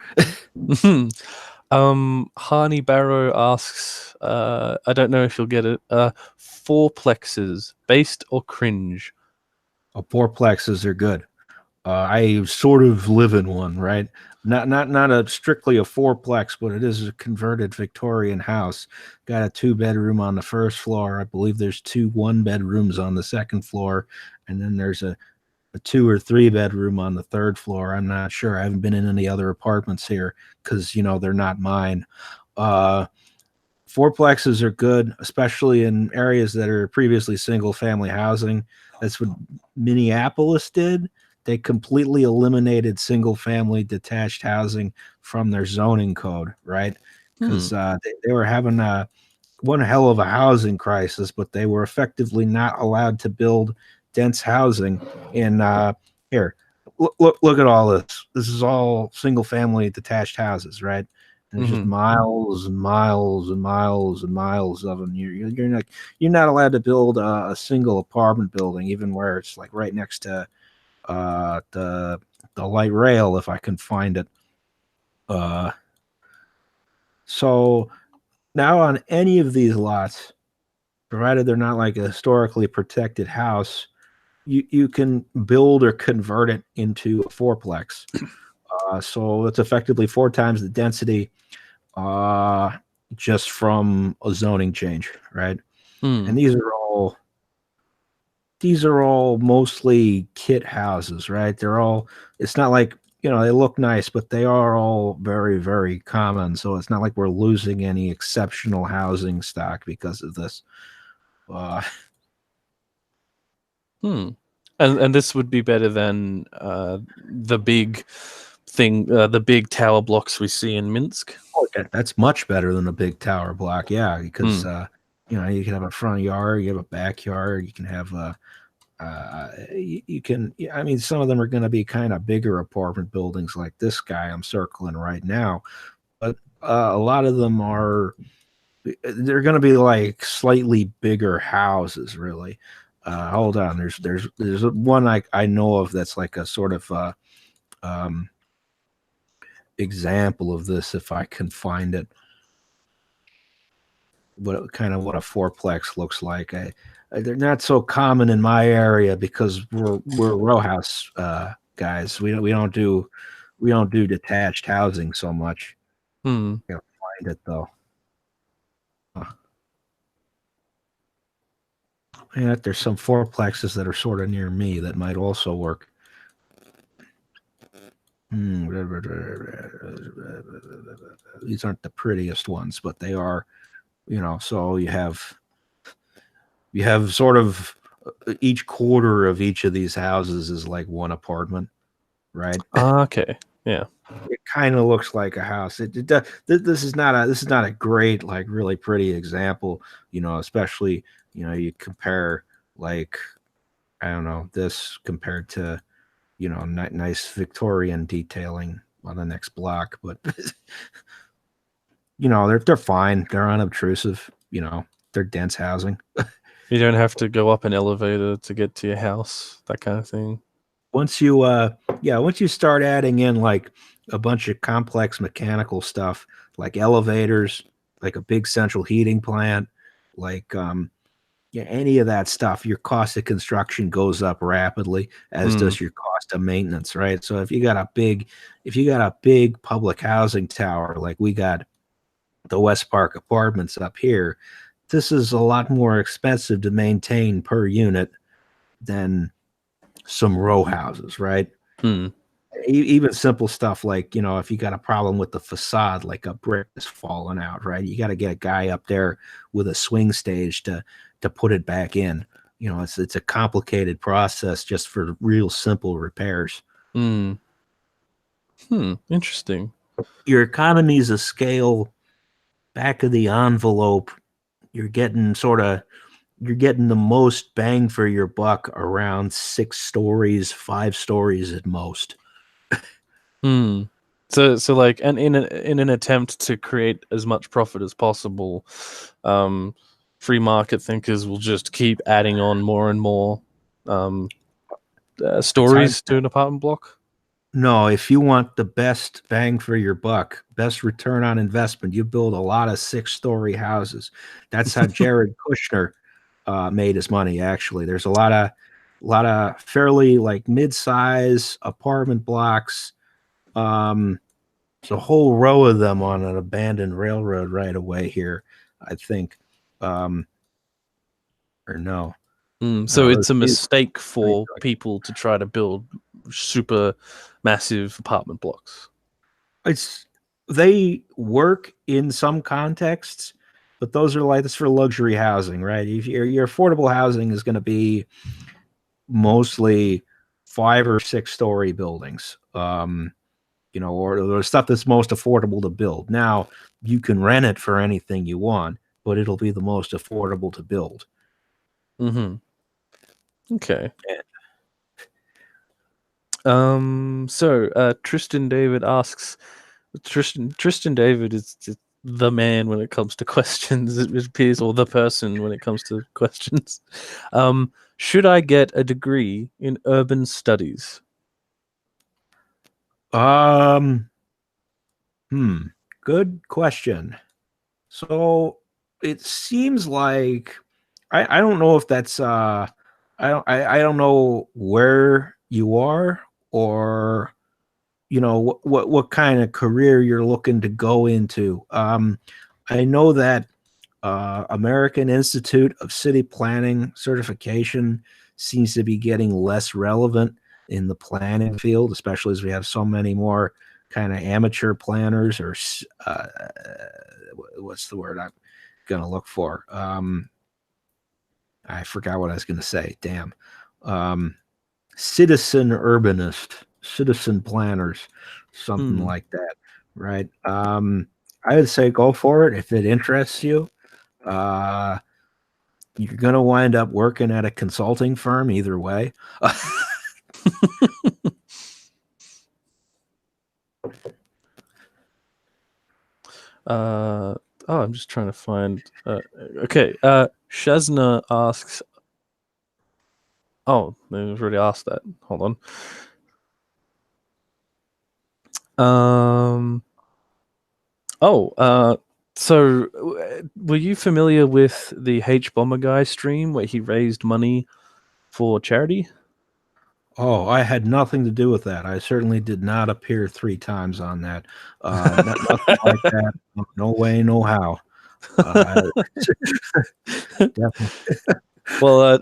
Harney Barrow asks, I don't know if you'll get it. Fourplexes, based or cringe? Fourplexes are good. I sort of live in one, right? Not a strictly a fourplex, but it is a converted Victorian house. Got a 2-bedroom on the first floor. I believe there's 2 1-bedrooms on the second floor, and then there's a 2 or 3-bedroom on the third floor. I'm not sure. I haven't been in any other apartments here because they're not mine. Uh, Fourplexes are good, especially in areas that are previously single family housing. That's what Minneapolis did. They completely eliminated single family detached housing from their zoning code, right? Hmm. Because they were having one hell of a housing crisis, but they were effectively not allowed to build dense housing. In here, look at all this. This is all single family detached houses, right? And there's just Mm-hmm. miles and miles and miles and miles of them. You're not allowed to build a single apartment building, even where it's like right next to the light rail, if I can find it. Uh, so now on any of these lots, provided they're not like a historically protected house, you can build or convert it into a fourplex. So it's effectively 4 times the density, uh, just from a zoning change, right? Hmm. And these are all mostly kit houses, right? It's not like, they look nice, but they are all very, very common. So it's not like we're losing any exceptional housing stock because of this. Uh, Hmm. And this would be better than the big thing, the big tower blocks we see in Minsk. that's much better than a big tower block. Yeah. Hmm. Because, you can have a front yard, you have a backyard, you can have you can, I mean, some of them are going to be kind of bigger apartment buildings like this guy I'm circling right now, but a lot of them they're going to be like slightly bigger houses, really. Hold on, there's one I know of that's like a sort of um, example of this, if I can find it. What a fourplex looks like. They're not so common in my area because we're row house guys. We don't do detached housing so much. Hmm. Gotta find it though. Yeah, there's some fourplexes that are sort of near me that might also work. These aren't the prettiest ones, but they are, so you have sort of each quarter of each of these houses is like one apartment, right? Okay. Yeah. It kind of looks like a house. This is not a great, like, really pretty example, especially, you compare, like, I don't know, this compared to, nice Victorian detailing on the next block, but they're fine. They're unobtrusive, they're dense housing. You don't have to go up an elevator to get to your house, that kind of thing. Once you start adding in like a bunch of complex mechanical stuff, like elevators, like a big central heating plant, like yeah, any of that stuff, your cost of construction goes up rapidly, as Hmm. does your cost of maintenance, right? So if you got a big public housing tower, like we got the West Park Apartments up here, this is a lot more expensive to maintain per unit than some row houses, right? Hmm. Even simple stuff like, if you got a problem with the facade, like a brick is falling out, right? You got to get a guy up there with a swing stage to put it back in. It's a complicated process just for real simple repairs. Hmm. Hmm. Interesting. Your economies of scale, back of the envelope, you're getting the most bang for your buck around 6 stories, 5 stories at most. Hmm. So like, and in an attempt to create as much profit as possible, um, free market thinkers will just keep adding on more and more um, It's hard stories to an apartment block. No, if you want the best bang for your buck, best return on investment, you build a lot of 6-story houses. That's how Jared Kushner made his money. Actually, there's a lot of fairly like mid-size apartment blocks. There's a whole row of them on an abandoned railroad right away here, I think. Or no, So no, it's a these- mistake for people to try to build super massive apartment blocks. it's they work in some contexts, but those are like this for luxury housing, right? If your affordable housing is going to be mostly 5 or 6 story buildings, or the stuff that's most affordable to build. Now you can rent it for anything you want, but it'll be the most affordable to build. Mm-hmm. Okay. Tristan David asks, Tristan David is just the man when it comes to questions, it appears, or the person when it comes to questions. Should I get a degree in urban studies? Um, Good question. So it seems like I don't know if that's I don't know where you are, or what kind of career you're looking to go into. I know that American Institute of City Planning certification seems to be getting less relevant in the planning field, especially as we have so many more kind of amateur planners, or what's the word I'm gonna look for? I forgot what I was gonna say. Damn. Citizen urbanist, citizen planners, something like that, right? I would say go for it if it interests you. Uh, you're gonna wind up working at a consulting firm either way. I'm just trying to find. Okay. Shazna asks. Oh, we've already asked that. Hold on. So were you familiar with the H Bomber Guy stream where he raised money for charity? Oh, I had nothing to do with that. I certainly did not appear 3 times on that. Nothing like that. No way, no how. Definitely. Well,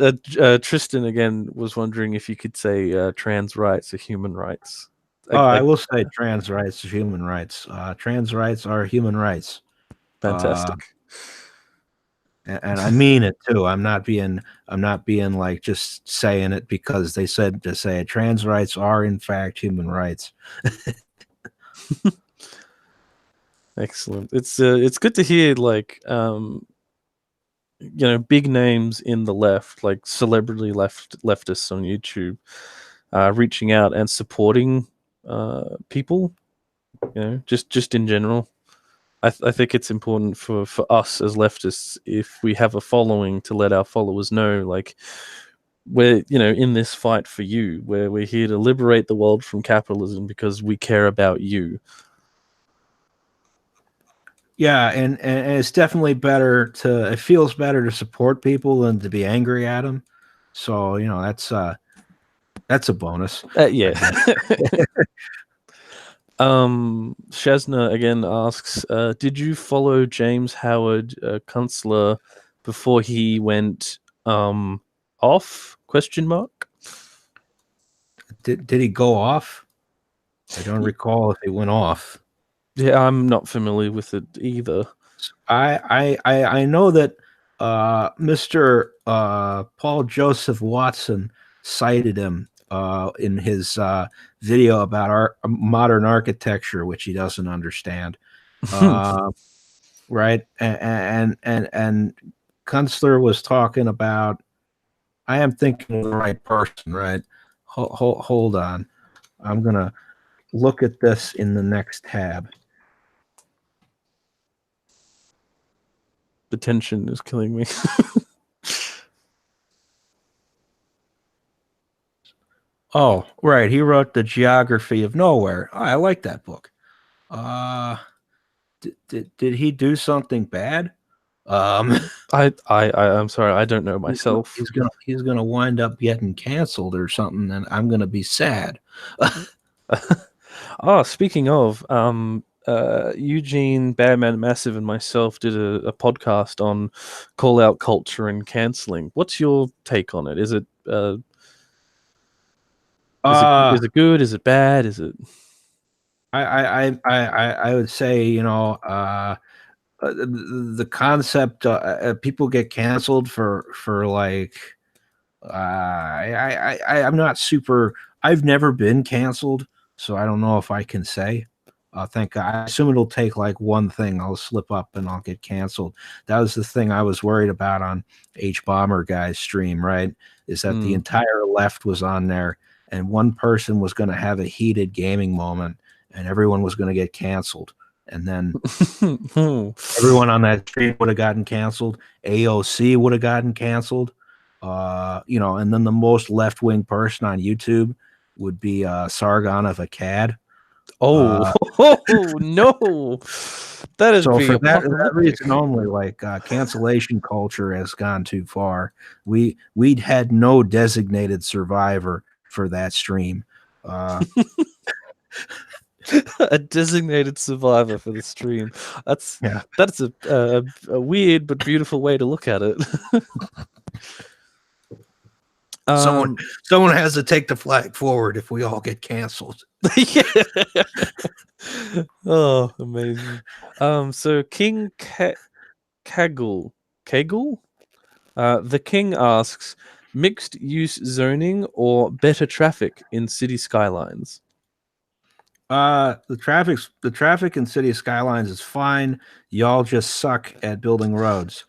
Tristan again was wondering if you could say trans rights or human rights. I will say trans rights are human rights. Trans rights are human rights. Fantastic. And I mean it too. I'm not being like just saying it because they said to say it. Trans rights are in fact human rights. Excellent. It's good to hear big names in the left, like celebrity leftists on YouTube, reaching out and supporting people. Just in general. I think it's important for us as leftists, if we have a following, to let our followers know, like, we're in this fight for you, where we're here to liberate the world from capitalism because we care about you. Yeah, and it's definitely better it feels better to support people than to be angry at them. So that's a bonus. Yeah. Shazna again asks, did you follow James Howard Kunstler before he went off? Question mark. Did he go off? I don't recall if he went off. Yeah, I'm not familiar with it either. I know that Mr. Paul Joseph Watson cited him in his video about modern architecture, which he doesn't understand. Right, and Kunstler was talking about. I am thinking of the right person, right? Hold on, I'm gonna look at this in the next tab. The tension is killing me. Oh, right. He wrote The Geography of Nowhere. Oh, I like that book. Uh, did he do something bad? Um, I'm sorry, I don't know he's gonna myself. he's gonna wind up getting canceled or something, and I'm gonna be sad. Oh, speaking of, Eugene, Badman Massive, and myself did a podcast on call out culture and canceling. What's your take on it? Uh, Is it good? Is it bad? Is it? I would say, the concept, people get canceled for like, I'm not super. I've never been canceled, so I don't know if I can say. I assume it'll take like one thing. I'll slip up and I'll get canceled. That was the thing I was worried about on H Bomber Guy's stream, right? Is that the entire left was on there, and one person was going to have a heated gaming moment, and everyone was going to get canceled, and then everyone on that stream would have gotten canceled. AOC would have gotten canceled. And then the most left wing person on YouTube would be Sargon of Akkad. Oh, no, that is So being for that apocalyptic. reason only, like cancellation culture has gone too far. We'd had no designated survivor for that stream. A designated survivor for the stream. Yeah. That's a weird but beautiful way to look at it. Someone has to take the flag forward if we all get canceled. Yeah. Oh, amazing. So King Kaggle, the king asks, mixed use zoning or better traffic in city skylines? The traffic in City Skylines is fine. Y'all just suck at building roads.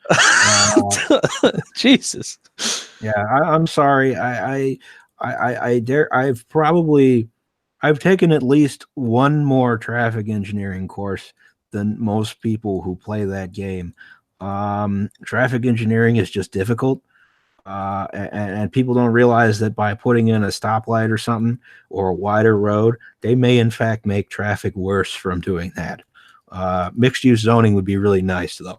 Jesus. Yeah, I'm sorry. I dare. I've taken at least one more traffic engineering course than most people who play that game. Traffic engineering is just difficult. And people don't realize that by putting in a stoplight or something or a wider road, they may in fact make traffic worse from doing that. Mixed use zoning would be really nice, though.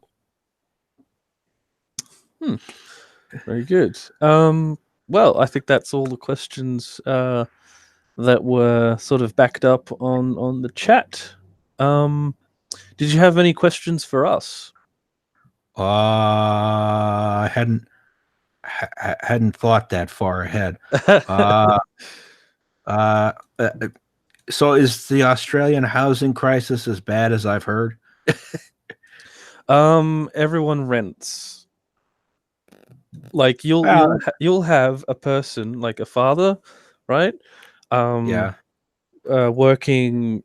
Very good. Well, I think that's all the questions that were sort of backed up on the chat. Did you have any questions for us? I hadn't thought that far ahead. So is the Australian housing crisis as bad as I've heard? Everyone rents. Like you'll have a person like a father, right? Yeah. Working,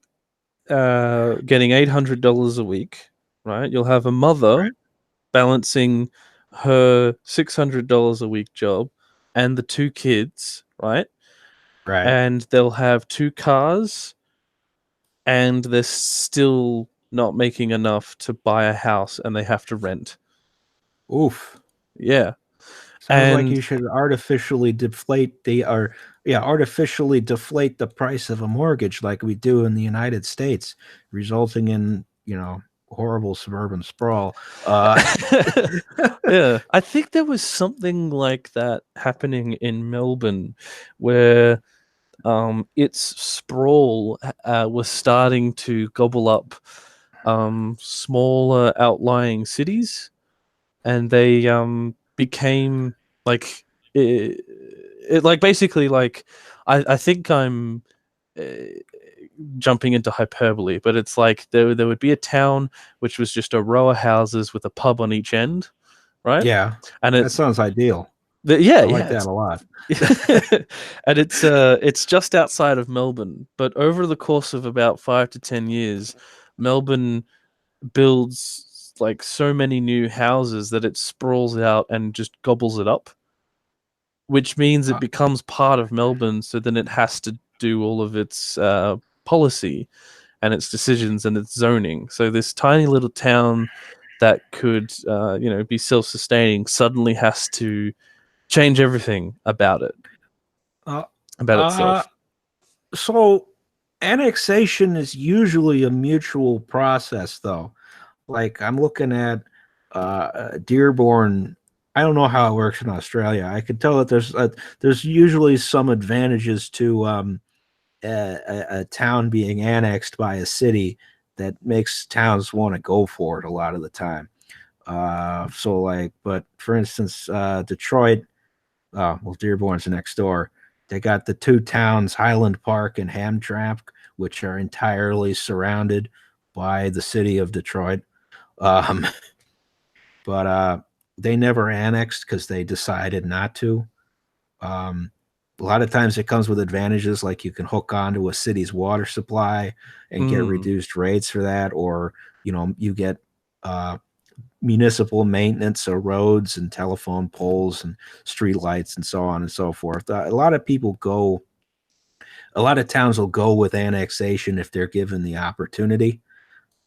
getting $800 a week, right? You'll have a mother Right. balancing her $600 a week job and the two kids, right? Right. And they'll have two cars, and they're still not making enough to buy a house, and they have to rent. Oof. Yeah. Sounds like And you should artificially deflate the price of a mortgage like we do in the United States, resulting in, horrible suburban sprawl. yeah, I think there was something like that happening in Melbourne where its sprawl was starting to gobble up smaller outlying cities, and they became like like basically like I think I'm jumping into hyperbole, but it's like there would be a town which was just a row of houses with a pub on each end, right? Yeah, And that sounds ideal. yeah, I like that a lot. and it's just outside of Melbourne, but over the course of about 5 to 10 years, Melbourne builds like so many new houses that it sprawls out and just gobbles it up, which means it becomes part of Melbourne. So then it has to do all of its policy and its decisions and its zoning. So this tiny little town that could, be self-sustaining suddenly has to change everything about it. about Uh, itself? so annexation is usually a mutual process, though. Like I'm looking at Dearborn. I don't know how it works in Australia. I could tell that there's usually some advantages to a town being annexed by a city that makes towns want to go for it a lot of the time. So like, but for instance, Detroit, well, Dearborn's next door. They got the two towns, Highland Park and Hamtramck, which are entirely surrounded by the city of Detroit. Um, but they never annexed because they decided not to. Um, a lot of times it comes with advantages like you can hook onto a city's water supply and get Hmm. reduced rates for that, or you get uh, municipal maintenance of roads and telephone poles and street lights and so on and so forth. A lot of towns will go with annexation if they're given the opportunity.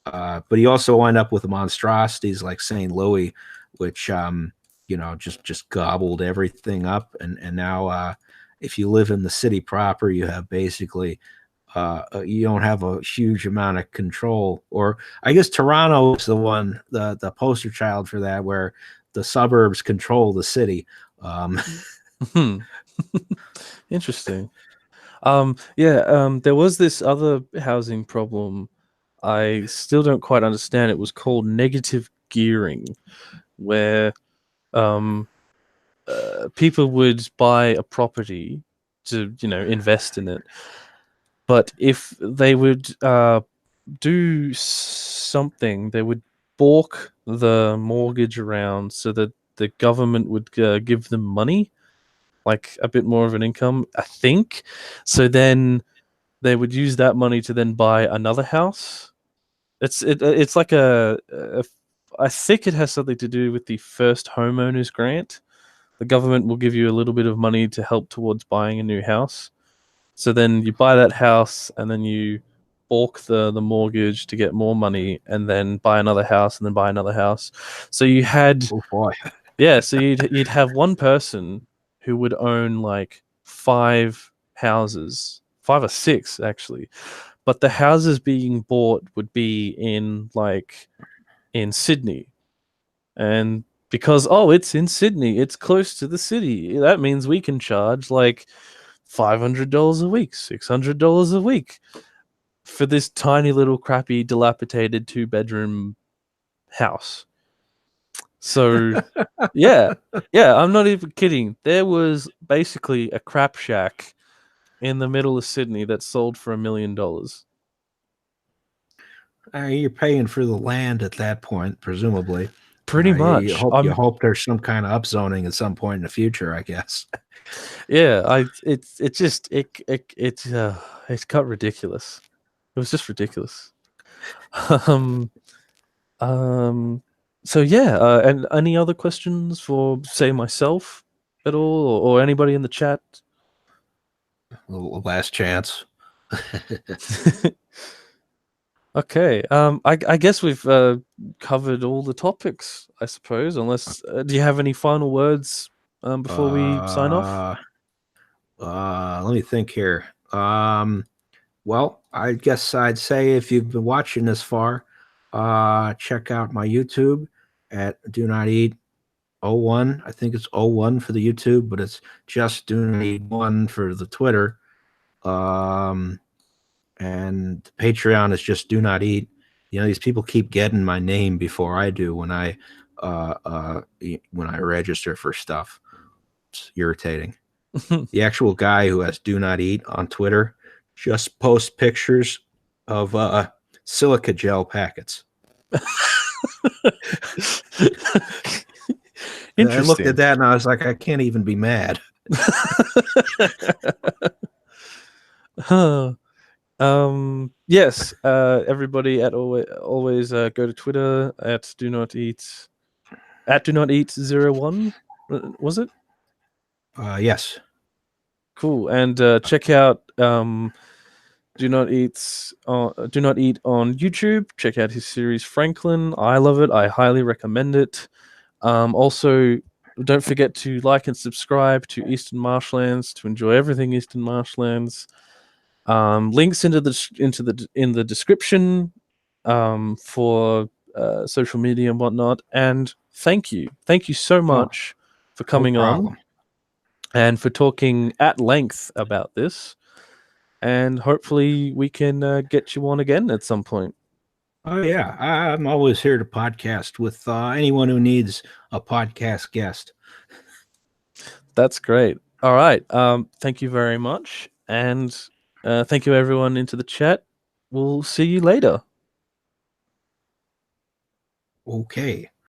But you also wind up with monstrosities like St. Louis, which just gobbled everything up, and now if you live in the city proper, you have basically you don't have a huge amount of control. Or I guess Toronto is the poster child for that, where the suburbs control the city. Hmm. Interesting. Yeah, there was this other housing problem. I still don't quite understand. It was called negative gearing, where um, people would buy a property to, invest in it. But if they would do something, they would balk the mortgage around so that the government would give them money, like a bit more of an income, I think. So then they would use that money to then buy another house. It's like I think it has something to do with the first homeowners grant. The government will give you a little bit of money to help towards buying a new house. So then you buy that house and then you balk the mortgage to get more money and then buy another house and then buy another house. So you had Oh boy. yeah, so you'd have one person who would own like five houses, five or six actually. But the houses being bought would be in Sydney. And because it's in Sydney, it's close to the city. That means we can charge like $500 a week, $600 a week for this tiny little crappy dilapidated 2-bedroom house. So yeah, yeah, I'm not even kidding. There was basically a crap shack in the middle of Sydney that sold for $1 million. You're paying for the land at that point, presumably. Pretty You much. hope there's some kind of upzoning at some point in the future, I guess. Yeah, I it just it got ridiculous. It was just ridiculous. um um so yeah, and any other questions for say myself at all, or anybody in the chat? Last chance. Okay. I guess we've covered all the topics, I suppose. Unless, do you have any final words before we sign off? Uh, Let me think here. Well, I guess I'd say if you've been watching this far, check out my YouTube at Do Not Eat 01. I think it's 01 for the YouTube, but it's just Do Not Eat 1 for the Twitter. And Patreon is just Do Not Eat. These people keep getting my name before I do when I register for stuff. It's irritating. The actual guy who has Do Not Eat on Twitter just posts pictures of silica gel packets. I looked at Interesting. that and I was like, I can't even be mad. Huh. Yes. Everybody always go to Twitter at do not eat 01. Was it? Yes. Cool. And check out Do Not Eat on YouTube. Check out his series Franklin. I love it. I highly recommend it. Also, don't forget to like and subscribe to Eastern Marshlands to enjoy everything Eastern Marshlands. Links in the description for social media and whatnot. And thank you so much for coming on and for talking at length about this. And hopefully we can get you on again at some point. Oh yeah, I'm always here to podcast with anyone who needs a podcast guest. That's great. All right. Thank you very much. And thank you everyone into the chat. We'll see you later. Okay.